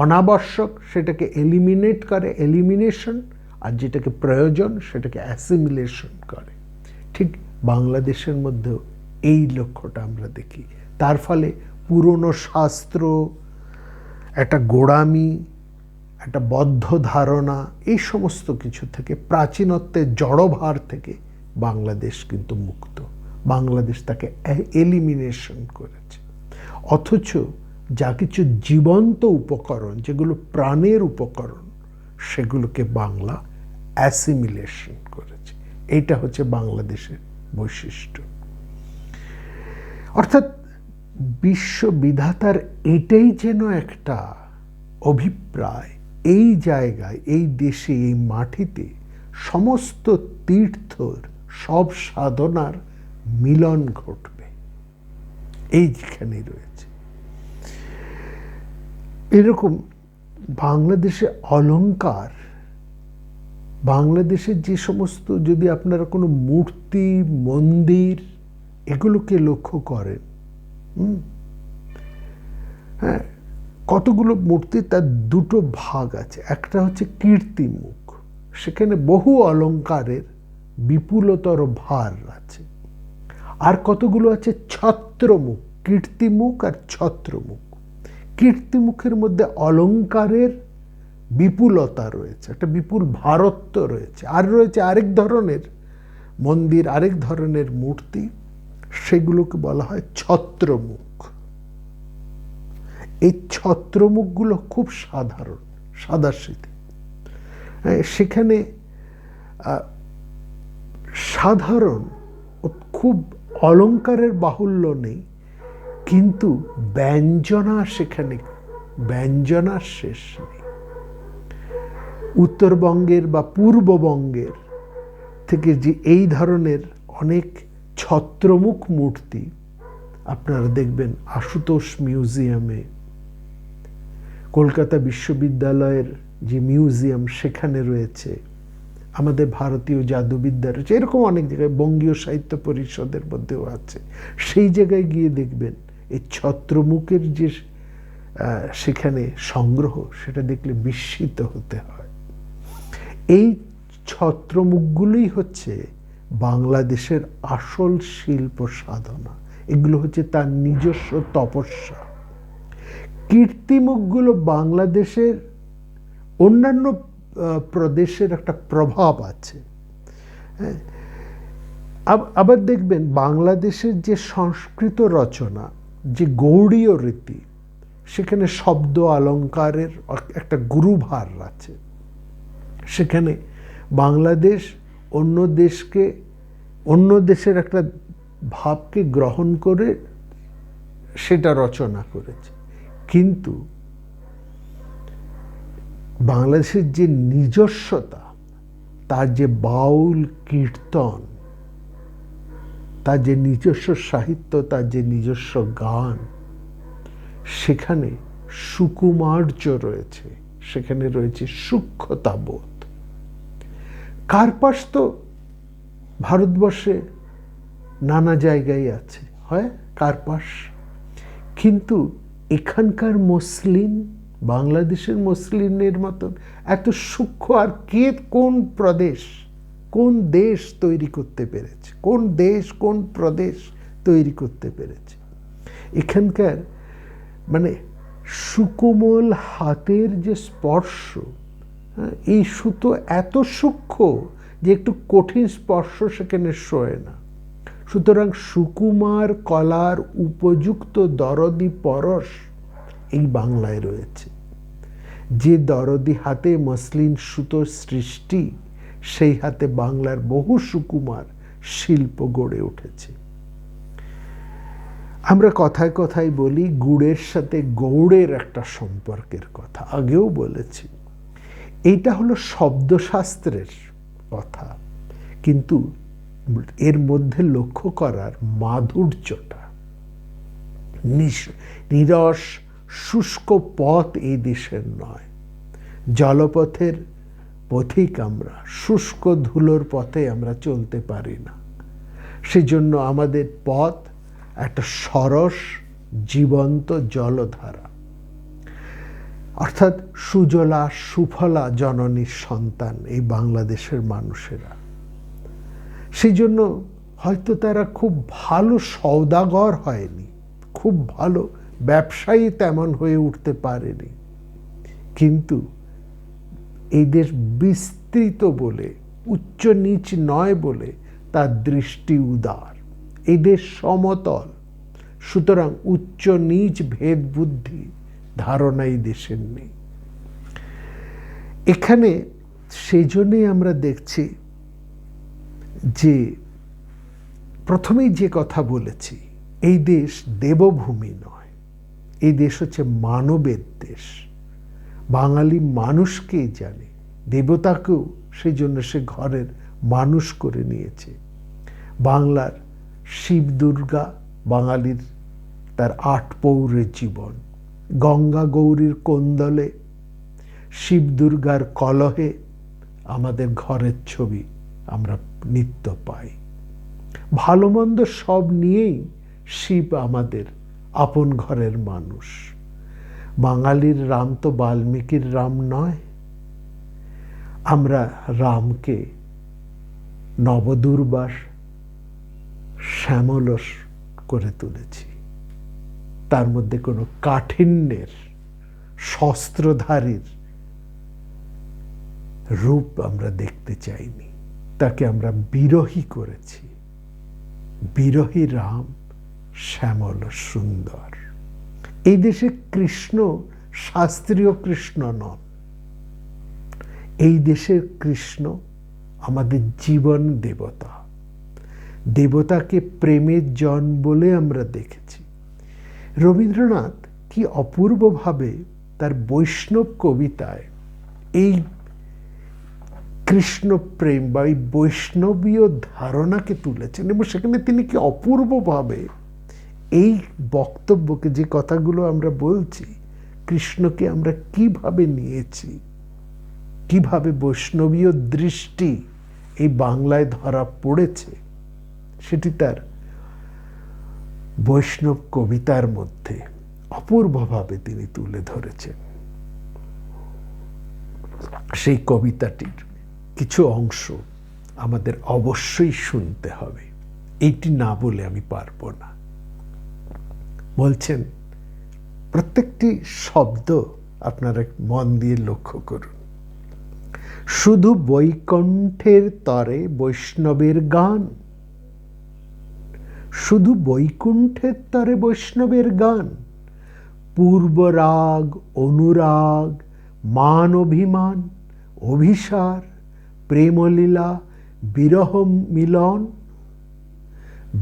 অনাবশ্যক সেটাকে এলিমিনেট করে, এলিমিনেশন, আর যেটাকে প্রয়োজন সেটাকে অ্যাসিমিলেশন করে। ঠিক বাংলাদেশের মধ্যেও এই লক্ষ্যটা আমরা দেখি। তার ফলে পুরনো শাস্ত্র, একটা গোড়ামি, একটা বদ্ধ ধারণা, এই সমস্ত কিছু থেকে, প্রাচীনত্বের জড়ভার থেকে বাংলাদেশ কিন্তু মুক্ত। বাংলাদেশ তাকে এলিমিনেশন করেছে। অথচ যা কিছু জীবন্ত উপকরণ, যেগুলো প্রাণের উপকরণ, সেগুলোকে বাংলা অ্যাসিমিলেশন করেছে। এইটা হচ্ছে বাংলাদেশের বৈশিষ্ট্য। অর্থাৎ বিশ্ববিধাতার এটাই যেন একটা অভিপ্রায়, এই জায়গায়, এই দেশে, এই মাটিতে সমস্ত তীর্থর, সব সাধনার মিলন ঘটবে, এইখানে রয়েছে। এরকম বাংলাদেশে অলংকার, বাংলাদেশের যে সমস্ত, যদি আপনারা কোনো মূর্তি, মন্দির, এগুলোকে লক্ষ্য করেন, হ্যাঁ, কতগুলো মূর্তি, তার দুটো ভাগ আছে। একটা হচ্ছে কীর্তিমুখ, সেখানে বহু অলংকারের বিপুলতর ভার আছে। আর কতগুলো আছে ছত্রমুখ, কীর্তিমুখ আর ছত্রমুখ। কীর্তিমুখের মধ্যে অলংকারের বিপুলতা রয়েছে, একটা বিপুল ভারত্ব রয়েছে। আর রয়েছে আরেক ধরনের মন্দির, আরেক ধরনের মূর্তি, সেগুলোকে বলা হয় ছত্রমুখ। এই ছত্রমুখগুলো খুব সাধারণ, সাদাসিধে। সেখানে সাধারণ, খুব অলংকারের বাহুল্য নেই, কিন্তু ব্যঞ্জনা সেখানে ব্যঞ্জনার শেষ নেই। উত্তরবঙ্গের বা পূর্ববঙ্গের থেকে যে এই ধরনের অনেক ছত্রমুখ মূর্তি আপনারা দেখবেন আশুতোষ মিউজিয়ামে, কলকাতা বিশ্ববিদ্যালয়ের যে মিউজিয়াম সেখানে রয়েছে, আমাদের ভারতীয় জাদুবিদ্যা রয়েছে, এরকম অনেক জায়গায়, বঙ্গীয় সাহিত্য পরিষদের মধ্যেও আছে। সেই জায়গায় গিয়ে দেখবেন এই ছত্রমুখের যে সেখানে সংগ্রহ, সেটা দেখলে বিস্মিত হতে হয়। এই ছত্রমুখগুলোই হচ্ছে বাংলাদেশের আসল শিল্প সাধনা। এগুলো হচ্ছে তার নিজস্ব তপস্যা। কীর্তিমুখগুলো বাংলাদেশের অন্যান্য প্রদেশের একটা প্রভাব আছে। হ্যাঁ, আবার দেখবেন বাংলাদেশের যে সংস্কৃত রচনা, যে গৌড়ীয় রীতি, সেখানে শব্দ অলঙ্কারের একটা গুরুভার আছে। সেখানে বাংলাদেশ অন্য দেশের একটা ভাবকে গ্রহণ করে সেটা রচনা করেছে। কিন্তু বাংলাদেশের যে নিজস্বতা, তার যে বাউল কীর্তন, তার যে নিজস্ব সাহিত্য, তার যে নিজস্ব গান, সেখানে সুকুমার্য রয়েছে, সেখানে রয়েছে সূক্ষ্মতাবোধ। কার্পাস তো ভারতবর্ষে নানা জায়গায় আছে, হয় কার্পাস, কিন্তু এখানকার মসলিন, বাংলাদেশের মসলিনের মতন এত সূক্ষ্ম আর কোন প্রদেশ, কোন দেশ তৈরি করতে পেরেছে, কোন দেশ কোন প্রদেশ তৈরি করতে পেরেছে? এখানকার মানে সুকোমল হাতের যে স্পর্শ, এই সুতো এত সূক্ষ্ম যে একটু কঠিন স্পর্শ সেখানে সয় না। সুতরাং সুকুমার কলার উপযুক্ত দরদি পরশ এই বাংলায় রয়েছে। যে দরদি হাতে মসলিন সুতোর সৃষ্টি, সেই হাতে বাংলার বহু সুকুমার শিল্প গড়ে উঠেছে। আমরা কথায় কথায় বলি গুড়ের সাথে গৌড়ের একটা সম্পর্কের কথা, আগেও বলেছি। এইটা হলো শব্দশাস্ত্রের কথা, কিন্তু এর মধ্যে লক্ষ্য করার মাধুর্যটা, নিরস শুষ্ক পথ এই দেশের নয়। জলপথের পথিক আমরা, শুষ্ক ধুলোর পথে আমরা চলতে পারি না। সেজন্য আমাদের পথ একটা সরস জীবন্ত জলধারা, অর্থাৎ সুজলা সুফলা জননীর সন্তান এই বাংলাদেশের মানুষেরা। সেই জন্য হয়তো তারা খুব ভালো সওদাগর হয়নি, খুব ভালো ব্যবসায়ী তেমন হয়ে উঠতে পারেনি, কিন্তু এই দেশ বিস্তৃত বলে, উচ্চ নিচ নয় বলে তার দৃষ্টি উদার। এই দেশ সমতল, সুতরাং উচ্চ নিচ ভেদ বুদ্ধি ধারণা এই দেশের নেই। এখানে সেই জন্যই আমরা দেখছি যে প্রথমেই যে কথা বলেছি, এই দেশ দেবভূমি নয়, এই দেশ হচ্ছে মানবের দেশ। বাঙালি মানুষকেই জানে, দেবতাকেও সেই জন্য সে ঘরের মানুষ করে নিয়েছে। বাংলার শিব দুর্গা বাঙালির তার ৮ পৌরের জীবন, গঙ্গা গৌরীর কোন্দলে, শিব দুর্গার কলহে আমাদের ঘরের ছবি আমরা নিত্য পাই। ভালো মন্দ সব নিয়েই শিব আমাদের আপন ঘরের মানুষ। বাঙালির রাম তো বাল্মীকির রাম নয়। আমরা রামকে নবদুর্বাস শ্যামলস করে তুলেছি। তার মধ্যে কোনো কাঠিন্যের, শস্ত্রধারীর রূপ আমরা দেখতে চাইনি। তাকে আমরা বিরহী করেছি। বিরহী রাম শ্যামল সুন্দর। এই দেশে কৃষ্ণ শাস্ত্রীয় কৃষ্ণ নন। এই দেশের কৃষ্ণ আমাদের জীবন দেবতা। দেবতাকে প্রেমের জন বলে আমরা দেখেছি। রবীন্দ্রনাথ কি অপূর্বভাবে তার বৈষ্ণব কবিতায় এই কৃষ্ণ প্রেম বা এই বৈষ্ণবীয় ধারণাকে তুলেছেন, এবং সেখানে তিনি কি অপূর্বভাবে এই বক্তব্যকে, যে কথাগুলো আমরা বলছি, কৃষ্ণকে আমরা কিভাবে নিয়েছি, কিভাবে বৈষ্ণবীয় দৃষ্টি এই বাংলায় ধরা পড়েছে, সেটি তার বৈষ্ণব কবিতার মধ্যে অপূর্বভাবে তিনি তুলে ধরেছেন। সেই কবিতাটির কিছু অংশ আমাদের অবশ্যই শুনতে হবে, এইটি না বলে আমি পারবো না। বলছেন, প্রত্যেকটি শব্দ আপনারা মন দিয়ে লক্ষ্য করুন। শুধু বৈকুণ্ঠের তরে বৈষ্ণবের গান, শুধু বৈকুণ্ঠের তরে বৈষ্ণবের গান, পূর্বরাগ, অনুরাগ, মান অভিমান, অভিসার, প্রেমলীলা, বিরহ মিলন,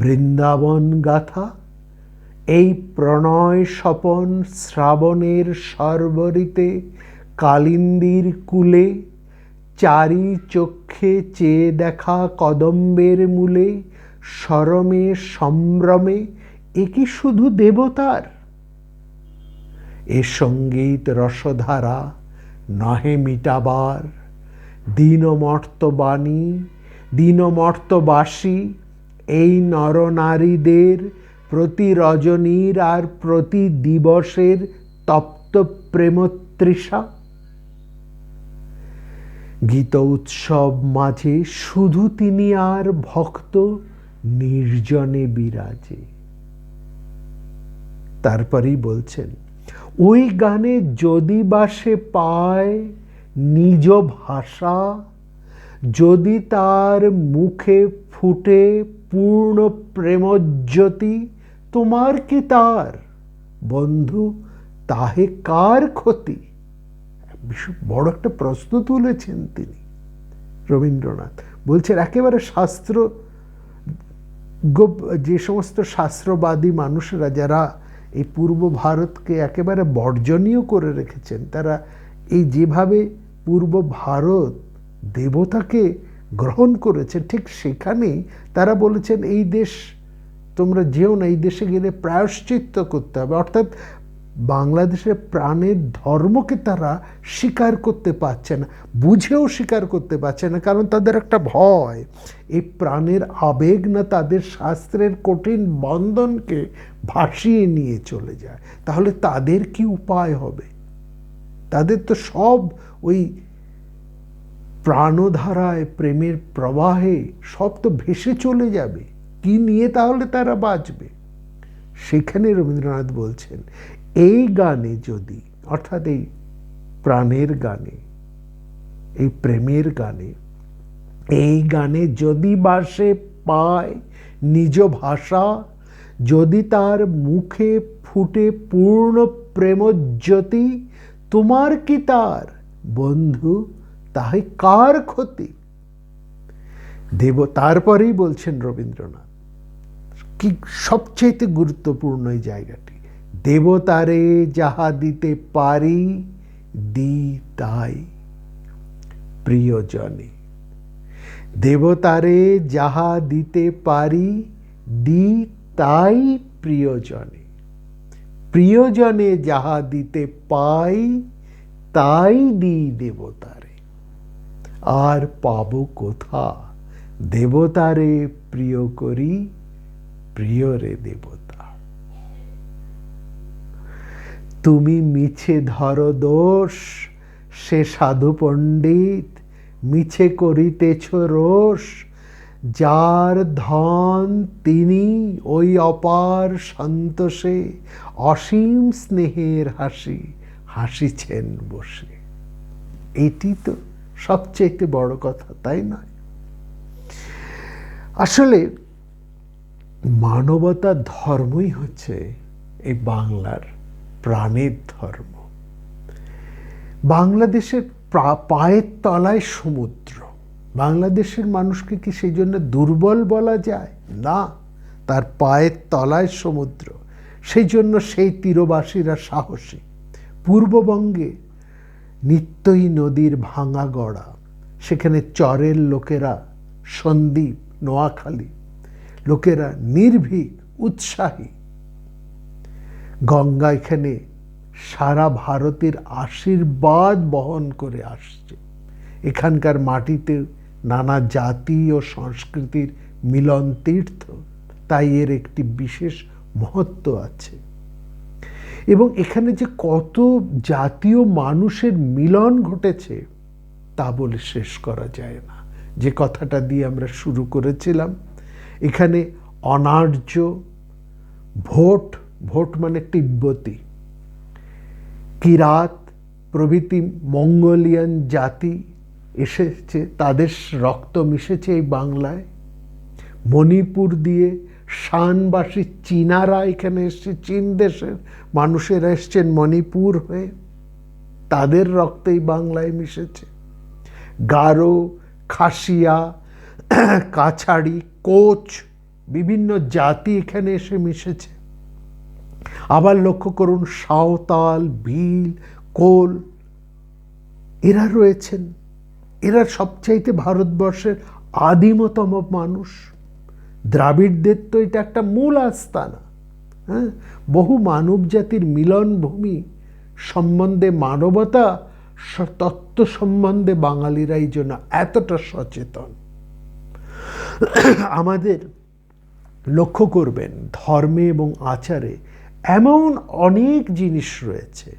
বৃন্দাবন গাথা, এই প্রণয় স্বপন শ্রাবণের সর্বরিতে কালিন্দীর কূলে, চারি চক্ষে চেয়ে দেখা কদম্বের মূলে, স্বরমে সম্ভ্রমে, এ কি শুধু দেবতার? এ সঙ্গীত রসধারা নহে মিটাবার, দীনমর্তবাণী দীনমর্তবাসী, এই নরনারীদের প্রতি রজনীর আর প্রতি দিবসের তপ্ত প্রেমতৃষা। গীত উৎসব মাঝে শুধু তিনি আর ভক্ত নির্জনে বিরাজে। তারপরেই বলছেন, ওই গানে যদি বা সে পায় নিজ ভাষা, যদি তার মুখে ফুটে পূর্ণ প্রেমজ্যোতি, তোমার কি তার বন্ধু তাহে কার ক্ষতি? বড় একটা প্রশ্ন তুলেছেন তিনি রবীন্দ্রনাথ। বলছেন, একেবারে শাস্ত্র, যে সমস্ত শাস্ত্রবাদী মানুষেরা যারা এই পূর্ব ভারতকে একেবারে বর্জনীয় করে রেখেছেন, তারা এই যেভাবে পূর্ব ভারত দেবতাকে গ্রহণ করেছে, ঠিক সেখানেই তারা বলেছেন, এই দেশ তোমরা যেও না, এই দেশে গেলে প্রায়শ্চিত্ত করতে হবে। অর্থাৎ বাংলাদেশের প্রাণের ধর্মকে তারা স্বীকার করতে পারছে না, বুঝেও স্বীকার করতে পারছে না, কারণ তাদের একটা ভয়, এই প্রাণের আবেগ না তাদের শাস্ত্রের কঠিন বন্ধনকে ভাসিয়ে নিয়ে চলে যায়। তাহলে তাদের কি উপায় হবে? তাদের তো সব ওই প্রাণধারায়, প্রেমের প্রবাহে সব তো ভেসে চলে যাবে। কি নিয়ে তাহলে তারা বাঁচবে? সেখানে রবীন্দ্রনাথ বলছেন, এই গানে যদি, অর্থাৎ এই প্রাণের গানে, এই প্রেমের গানে, এই গানে যদি বা সে পায় নিজ ভাষা, যদি তার মুখে ফুটে পূর্ণ প্রেমজ্যোতি, তোমার কি তার বন্ধু তাহে কার ক্ষতি? তারপরেই বলছেন রবীন্দ্রনাথ, কি সবচেয়ে গুরুত্বপূর্ণ এই জায়গাটি, দেবতারে যাহা দিতে পারি দি তাই প্রিয়জনে। দেবতারে যাহা দিতে পারি দি তাই প্রিয়জনে। প্রিয়জনে যাহা দিতে পাই তাই দি দেবতারে। আর পাবো কোথা দেবতারে প্রিয় করি, প্রিয়রে দেবতা। তুমি মিছে ধরো দোষ, সে সাধু পণ্ডিত মিছে করিতেছ রোষ, যার ধন তিনি ওই অপার সন্তোষে, অসীম স্নেহের হাসি হাসিছেন বসে। এটি তো সবচেয়ে বড় কথা, তাই নয়? আসলে মানবতার ধর্মই হচ্ছে এই বাংলার প্রাণের ধর্ম। বাংলাদেশের পায়ের তলায় সমুদ্র। বাংলাদেশের মানুষকে কি সেই জন্য দুর্বল বলা যায়? না, তার পায়ের তলায় সমুদ্র। সেই জন্য সেই তীরবাসীরা সাহসী। পূর্ববঙ্গে নিত্যই নদীর ভাঙা গড়া, সেখানে চরের লোকেরা, সন্দ্বীপ, নোয়াখালী লোকেরা নির্ভীক, উৎসাহী। গঙ্গা এখানে সারা ভারতের আশীর্বাদ বহন করে আসছে। এখানকার মাটিতে নানা জাতি ও সংস্কৃতির মিলন তীর্থ, তাই এর একটি বিশেষ মহত্ব আছে। এবং এখানে যে কত জাতীয় মানুষের মিলন ঘটেছে তা বলে শেষ করা যায় না। যে কথাটা দিয়ে আমরা শুরু করেছিলাম, এখানে অনার্য, ভোট মানে তিব্বতী, কিরাত প্রভৃতি মঙ্গোলিয়ান জাতি এসেছে, তাদের রক্ত মিশেছে এই বাংলায়। মণিপুর দিয়ে শানবাসী চীনারা এখানে এসছে, চীন দেশের মানুষেরা এসছেন মণিপুর হয়ে, তাদের রক্ত এই বাংলায় মিশেছে। গারো, খাসিয়া, কাছাড়ি, কোচ বিভিন্ন জাতি এখানে এসে মিশেছে। আবার লক্ষ্য করুন, সাঁওতাল, ভিল, কোল এরা রয়েছেন। এরা সবচাইতে ভারতবর্ষের আদিমতম মানুষ। দ্রাবিড়দের তো এটা একটা মূল আস্তানা। হ্যাঁ, বহু মানব জাতির মিলন ভূমি সম্বন্ধে, মানবতা তত্ত্ব সম্বন্ধে বাঙালিরা এই জন্য এতটা সচেতন। আমাদের লক্ষ্য করবেন, ধর্মে এবং আচারে এমন অনেক জিনিস রয়েছে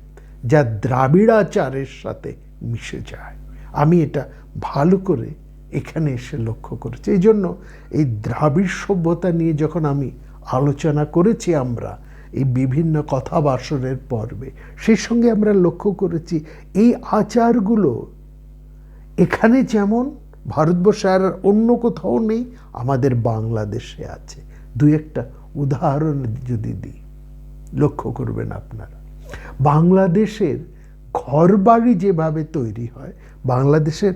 যা দ্রাবিড়াচারের সাথে মিশে যায়। আমি এটা ভালো করে এখানে এসে লক্ষ্য করেছি। এই জন্য এই দ্রাবিড় সভ্যতা নিয়ে যখন আমি আলোচনা করেছি আমরা এই বিভিন্ন কথাবাসরের পর্বে, সেই সঙ্গে আমরা লক্ষ্য করেছি এই আচারগুলো এখানে যেমন ভারতবর্ষে আর অন্য কোথাও নেই, আমাদের বাংলাদেশে আছে। দুই একটা উদাহরণ যদি দিই, লক্ষ্য করবেন আপনারা, বাংলাদেশের ঘরবাড়ি যেভাবে তৈরি হয়, বাংলাদেশের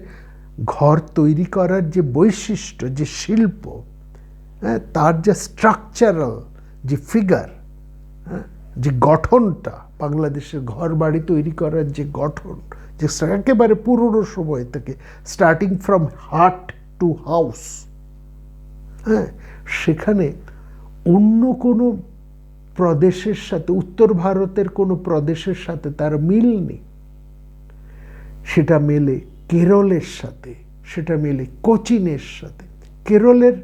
ঘর তৈরি করার যে বৈশিষ্ট্য, যে শিল্প, হ্যাঁ, তার যে স্ট্রাকচারাল যে ফিগার, হ্যাঁ, যে গঠনটা, বাংলাদেশের ঘর বাড়ি তৈরি করার যে গঠন, যে একেবারে পুরনো সময় থেকে, স্টার্টিং ফ্রম হাট টু হাউস, হ্যাঁ, সেখানে অন্য কোনো প্রদেশের সাথে, উত্তর ভারতের কোনো প্রদেশের সাথে তার মিল নেই। সেটা মেলে কেরলের সাথে, সেটা মেলে কোচিনের সাথে। কেরলের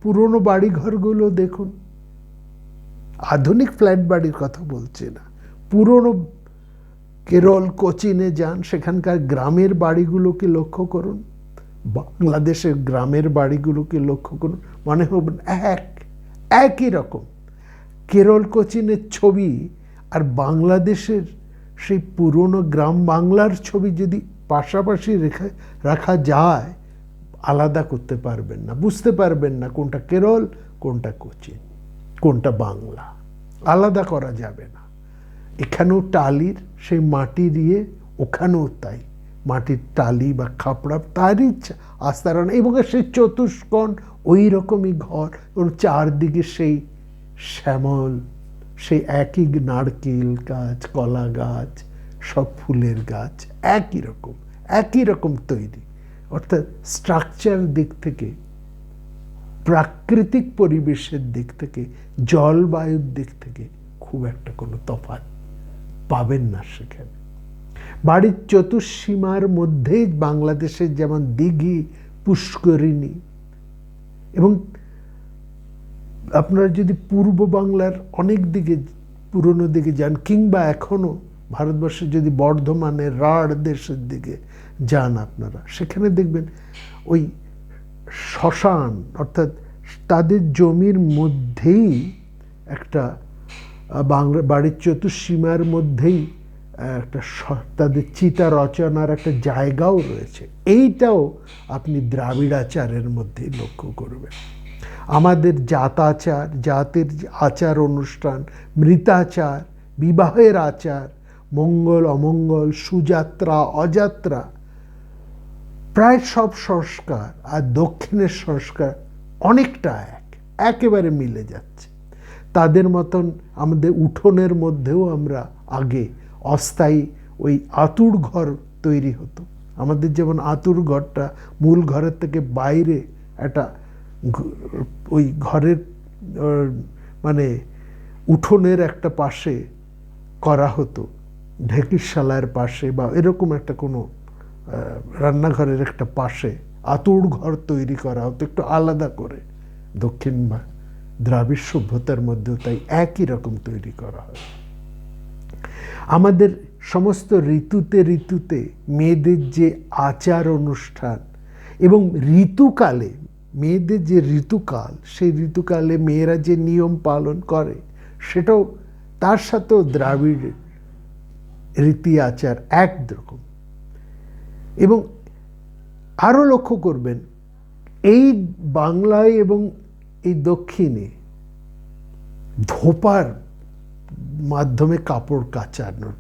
পুরনো বাড়িঘরগুলো দেখুন, আধুনিক ফ্ল্যাট বাড়ির কথা বলছে না, পুরনো কেরল, কোচিনে যান, সেখানকার গ্রামের বাড়িগুলোকে লক্ষ্য করুন, বাংলাদেশের গ্রামের বাড়িগুলোকে লক্ষ্য করুন, মনে হবে একই রকম। কেরল, কোচিনের ছবি আর বাংলাদেশের সেই পুরনো গ্রাম বাংলার ছবি যদি পাশাপাশি রাখা যায়, আলাদা করতে পারবেন না, বুঝতে পারবেন না কোনটা কেরল, কোনটা কোচিন, কোনটা বাংলা, আলাদা করা যাবে না। এখানেও টালির সেই মাটি দিয়ে, ওখানেও তাই, মাটির টালি বা খাপড়া তারই আস্তরণ, এবং সেই চতুষ্কোণ ওই রকমই ঘর, ওর চারদিকে সেই শ্যামল, সেই একই নারকেল গাছ, কলা গাছ, সব ফুলের গাছ, একই রকম তৈরি। অর্থাৎ স্ট্রাকচার দিক থেকে, প্রাকৃতিক পরিবেশের দিক থেকে, জলবায়ুর দিক থেকে খুব একটা কোনো তফাৎ পাবেন না সেখানে। বাড়ির চতুর্সীমার মধ্যেই বাংলাদেশের যেমন দিঘি, পুষ্করিণী, এবং আপনারা যদি পূর্ব বাংলার অনেক দিকে, পুরনো দিকে যান, কিংবা এখনও ভারতবর্ষের যদি বর্ধমানের রাঢ় দেশের দিকে যান আপনারা, সেখানে দেখবেন ওই শ্মশান, অর্থাৎ তাদের জমির মধ্যেই একটা বাড়ির চতুর্সীমার মধ্যেই একটা তাদের চিতা রচনার একটা জায়গাও রয়েছে। এইটাও আপনি দ্রাবিড়াচারের মধ্যেই লক্ষ্য করবেন। আমাদের জাতাচার, জাতের আচার অনুষ্ঠান, মৃতাচার, বিবাহের আচার, মঙ্গল অমঙ্গল, সুযাত্রা অযাত্রা, প্রায় সব সংস্কার আর দক্ষিণের সংস্কার অনেকটা একেবারে মিলে যাচ্ছে। তাদের মতন আমাদের উঠোনের মধ্যেও আমরা আগে অস্থায়ী ওই আঁতুড় ঘর তৈরি হতো। আমাদের যেমন আঁতুড় ঘরটা মূল ঘরের থেকে বাইরে একটা ওই ঘরের মানে উঠোনের একটা পাশে করা হতো, ঢেঁকিরশালার পাশে বা এরকম একটা কোনো রান্নাঘরের একটা পাশে আঁতুড় ঘর তৈরি করা হতো একটু আলাদা করে। দক্ষিণ দ্রাবিড় সভ্যতার মধ্যেও তাই একই রকম তৈরি করা হয়। আমাদের সমস্ত ঋতুতে ঋতুতে মেয়েদের যে আচার অনুষ্ঠান এবং ঋতুকালে মেয়েদের যে ঋতুকাল, সেই ঋতুকালে মেয়েরা যে নিয়ম পালন করে সেটাও তার সাথেও দ্রাবিড় রীতি আচার একরকম। এবং আরও লক্ষ্য করবেন এই বাংলায় এবং এই দক্ষিণে ধোপার মাধ্যমে কাপড় কাচানোর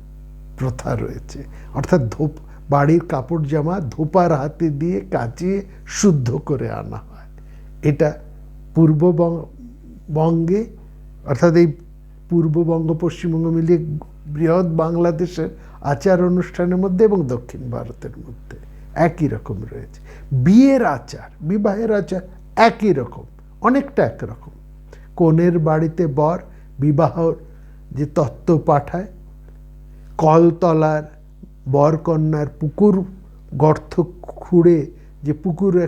প্রথা রয়েছে, অর্থাৎ বাড়ির কাপড় জামা ধোপার হাতে দিয়ে কাচিয়ে শুদ্ধ করে আনা হয়। এটা পূর্ববঙ্গে অর্থাৎ এই পূর্ববঙ্গ পশ্চিমবঙ্গ মিলিয়ে বৃহৎ বাংলাদেশের আচার অনুষ্ঠানের মধ্যে এবং দক্ষিণ ভারতের মধ্যে একই রকম রয়েছে। বিয়ের আচার, বিবাহের আচার একই রকম, অনেকটা একরকম। কনের বাড়িতে বর বিবাহ যে তত্ত্ব পাঠায়, কলতলার বরকন্যার পুকুর গর্ত খুঁড়ে যে পুকুরে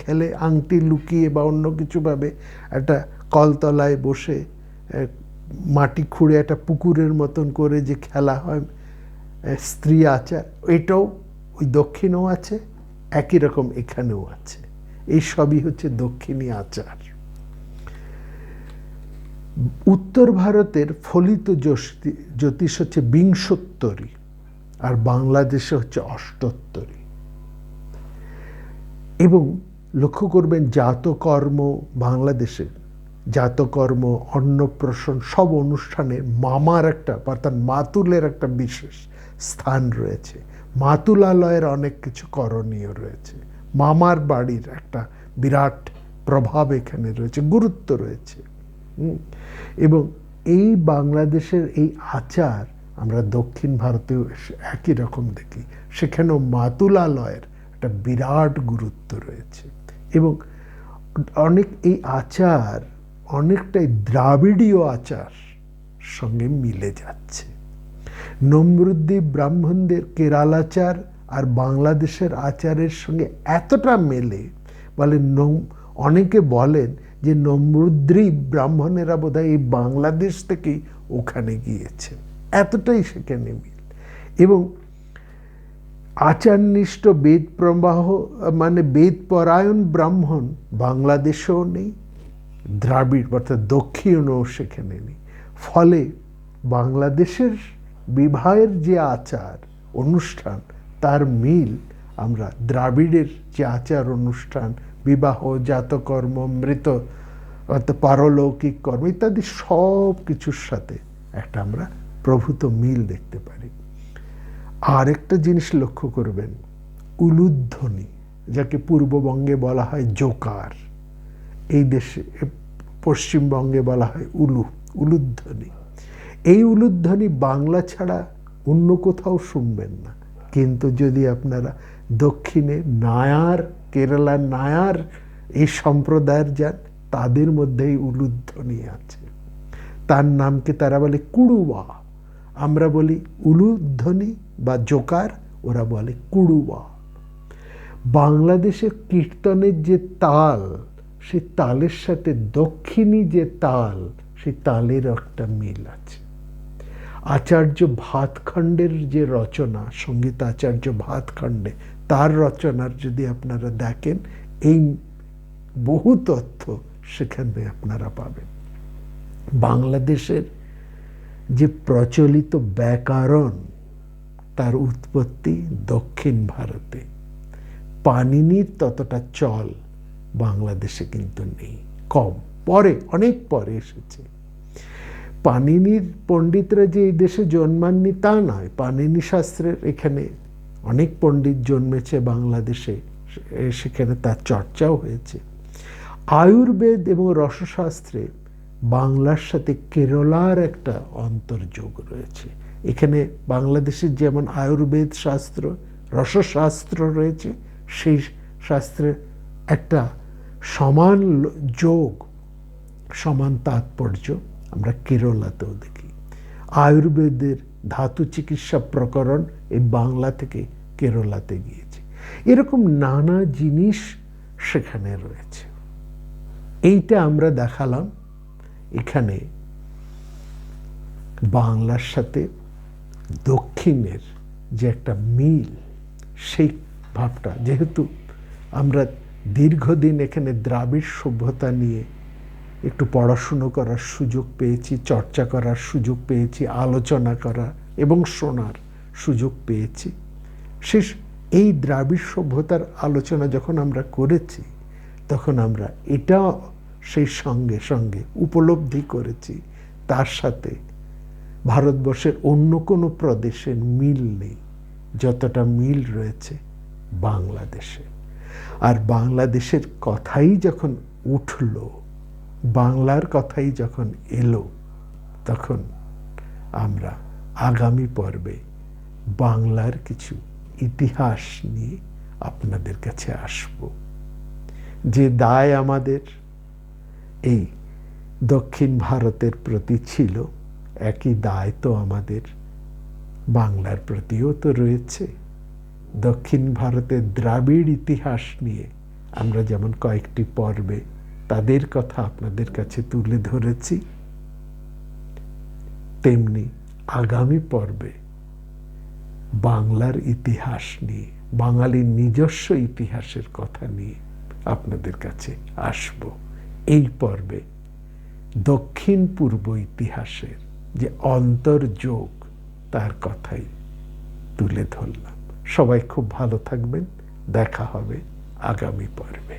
খেলে আংটি লুকিয়ে বা অন্য কিছুভাবে একটা কলতলায় বসে মাটি খুঁড়ে একটা পুকুরের মতন করে যে খেলা হয় স্ত্রী আচার, এটাও ওই দক্ষিণেও আছে, একই রকম এখানেও আছে। এই সবই হচ্ছে দক্ষিণী আচার। উত্তর ভারতের ফলিত জ্যোতিষ হচ্ছে বিংশোত্তরী আর বাংলাদেশে হচ্ছে অষ্টোত্তরী। এবং লক্ষ্য করবেন জাতকর্ম, বাংলাদেশে জাতকর্ম, অন্নপ্রাশন সব অনুষ্ঠানে মামার একটা অর্থাৎ মাতুলের একটা বিশেষ স্থান রয়েছে। মাতুলালয়ের অনেক কিছু করণীয় রয়েছে, মামার বাড়ির একটা বিরাট প্রভাব এখানে রয়েছে, গুরুত্ব রয়েছে। এবং এই বাংলাদেশের এই আচার আমরা দক্ষিণ ভারতেও একই রকম দেখি, সেখানেও মাতুলালয়ের একটা বিরাট গুরুত্ব রয়েছে। এবং অনেক এই আচার অনেকটাই দ্রাবিড়ীয় আচার সঙ্গে মিলে যাচ্ছে। নমরুদ্দীপ ব্রাহ্মণদের কেরালাচার আর বাংলাদেশের আচারের সঙ্গে এতটা মেলে, বলে অনেকে বলেন যে নমরুদ্দীপ ব্রাহ্মণেরা বোধহয় এই বাংলাদেশ থেকেই ওখানে গিয়েছে, এতটাই সেখানে মিল। এবং আচারনিষ্ঠ বেদ প্রবাহ মানে বেদ পরায়ণ ব্রাহ্মণ বাংলাদেশেও নেই, দ্রাবিড় অর্থাৎ দক্ষিণেও সেখানে নেই। ফলে বাংলাদেশের বিবাহের যে আচার অনুষ্ঠান তার মিল আমরা দ্রাবিড়ের যে আচার অনুষ্ঠান, বিবাহ, জাতকর্ম, মৃত অর্থাৎ পারলৌকিক কর্ম ইত্যাদি সব কিছুর সাথে একটা আমরা প্রভূত মিল দেখতে পারি। আর একটা জিনিস লক্ষ্য করবেন, উলুধ্বনি, যাকে পূর্ববঙ্গে বলা হয় জোকার, এই দেশে পশ্চিমবঙ্গে বলা হয় উলুধ্বনি। এই উলুধ্বনি বাংলা ছাড়া অন্য কোথাও শুনবেন না, কিন্তু যদি আপনারা দক্ষিণে নায়ার, কেরালার নায়ার এই সম্প্রদায়ের যান, তাদের মধ্যেই উলুধ্বনি আছে। তার নামকে তারা বলে কুড়ুয়া, আমরা বলি উলুধ্বনি বা জোকার, ওরা বলে কুড়ুয়া। বাংলাদেশের কীর্তনের যে তাল, সেই তালের সাথে দক্ষিণী যে তাল, সেই তালের একটা মিল আছে। আচার্য ভাতখণ্ডের যে রচনা, সঙ্গীত আচার্য ভাতখণ্ডে, তার রচনার যদি আপনারা দেখেন, এই বহু তথ্য সেখানে আপনারা পাবেন। বাংলাদেশের যে প্রচলিত ব্যাকরণ, তার উৎপত্তি দক্ষিণ ভারতে। পাণিনির ততটা চল বাংলাদেশে কিন্তু নেই, কম, পরে, অনেক পরে এসেছে। পাণিনির পণ্ডিতরা যে এই দেশে জন্মাননি তা নয়, পাণিনি শাস্ত্রের এখানে অনেক পণ্ডিত জন্মেছে বাংলাদেশে, সেখানে তার চর্চাও হয়েছে। আয়ুর্বেদ এবং রসশাস্ত্রে বাংলার সাথে কেরলার একটা অন্তর্যোগ রয়েছে। এখানে বাংলাদেশের যেমন আয়ুর্বেদ শাস্ত্র, রসশাস্ত্র রয়েছে, সেই শাস্ত্রের একটা সমান যোগ, সমান তাৎপর্য আমরা কেরলাতেও দেখি। আয়ুর্বেদের ধাতু চিকিৎসা প্রকরণ এই বাংলা থেকে কেরলাতে গিয়েছে। এরকম নানা জিনিস সেখানে রয়েছে। এইটা আমরা দেখালাম এখানে বাংলার সাথে দক্ষিণের যে একটা মিল, সেই ভাবটা, যেহেতু আমরা দীর্ঘদিন এখানে দ্রাবিড় সভ্যতা নিয়ে একটু পড়াশুনো করার সুযোগ পেয়েছি, চর্চা করার সুযোগ পেয়েছি, আলোচনা করা এবং শোনার সুযোগ পেয়েছি। এই দ্রাবিড় সভ্যতার আলোচনা যখন আমরা করেছি, তখন আমরা এটা সেই সঙ্গে সঙ্গে উপলব্ধি করেছি তার সাথে ভারতবর্ষের অন্য কোনো প্রদেশের মিল নেই যতটা মিল রয়েছে বাংলাদেশে। আর বাংলাদেশের কথাই যখন উঠল, বাংলার কথাই যখন এলো, তখন আমরা আগামী পর্বে বাংলার কিছু ইতিহাস নিয়ে আপনাদের কাছে আসব। যে দায় আমাদের এই দক্ষিণ ভারতের প্রতি ছিল, একই দায় তো আমাদের বাংলার প্রতিও তো রয়েছে। দক্ষিণ ভারতের দ্রাবিড় ইতিহাস নিয়ে আমরা যেমন কয়েকটি পর্বে তাদের কথা আপনাদের কাছে তুলে ধরেছি, তেমনি আগামী পর্বে বাংলার ইতিহাস নিয়ে, বাঙালির নিজস্ব ইতিহাসের কথা নিয়ে আপনাদের কাছে আসব। এই পর্বে দক্ষিণ পূর্ব ইতিহাসের যে অন্তর্যোগ, তার কথাই তুলে ধরলাম। সবাই খুব ভালো থাকবেন। দেখা হবে আগামী পর্বে।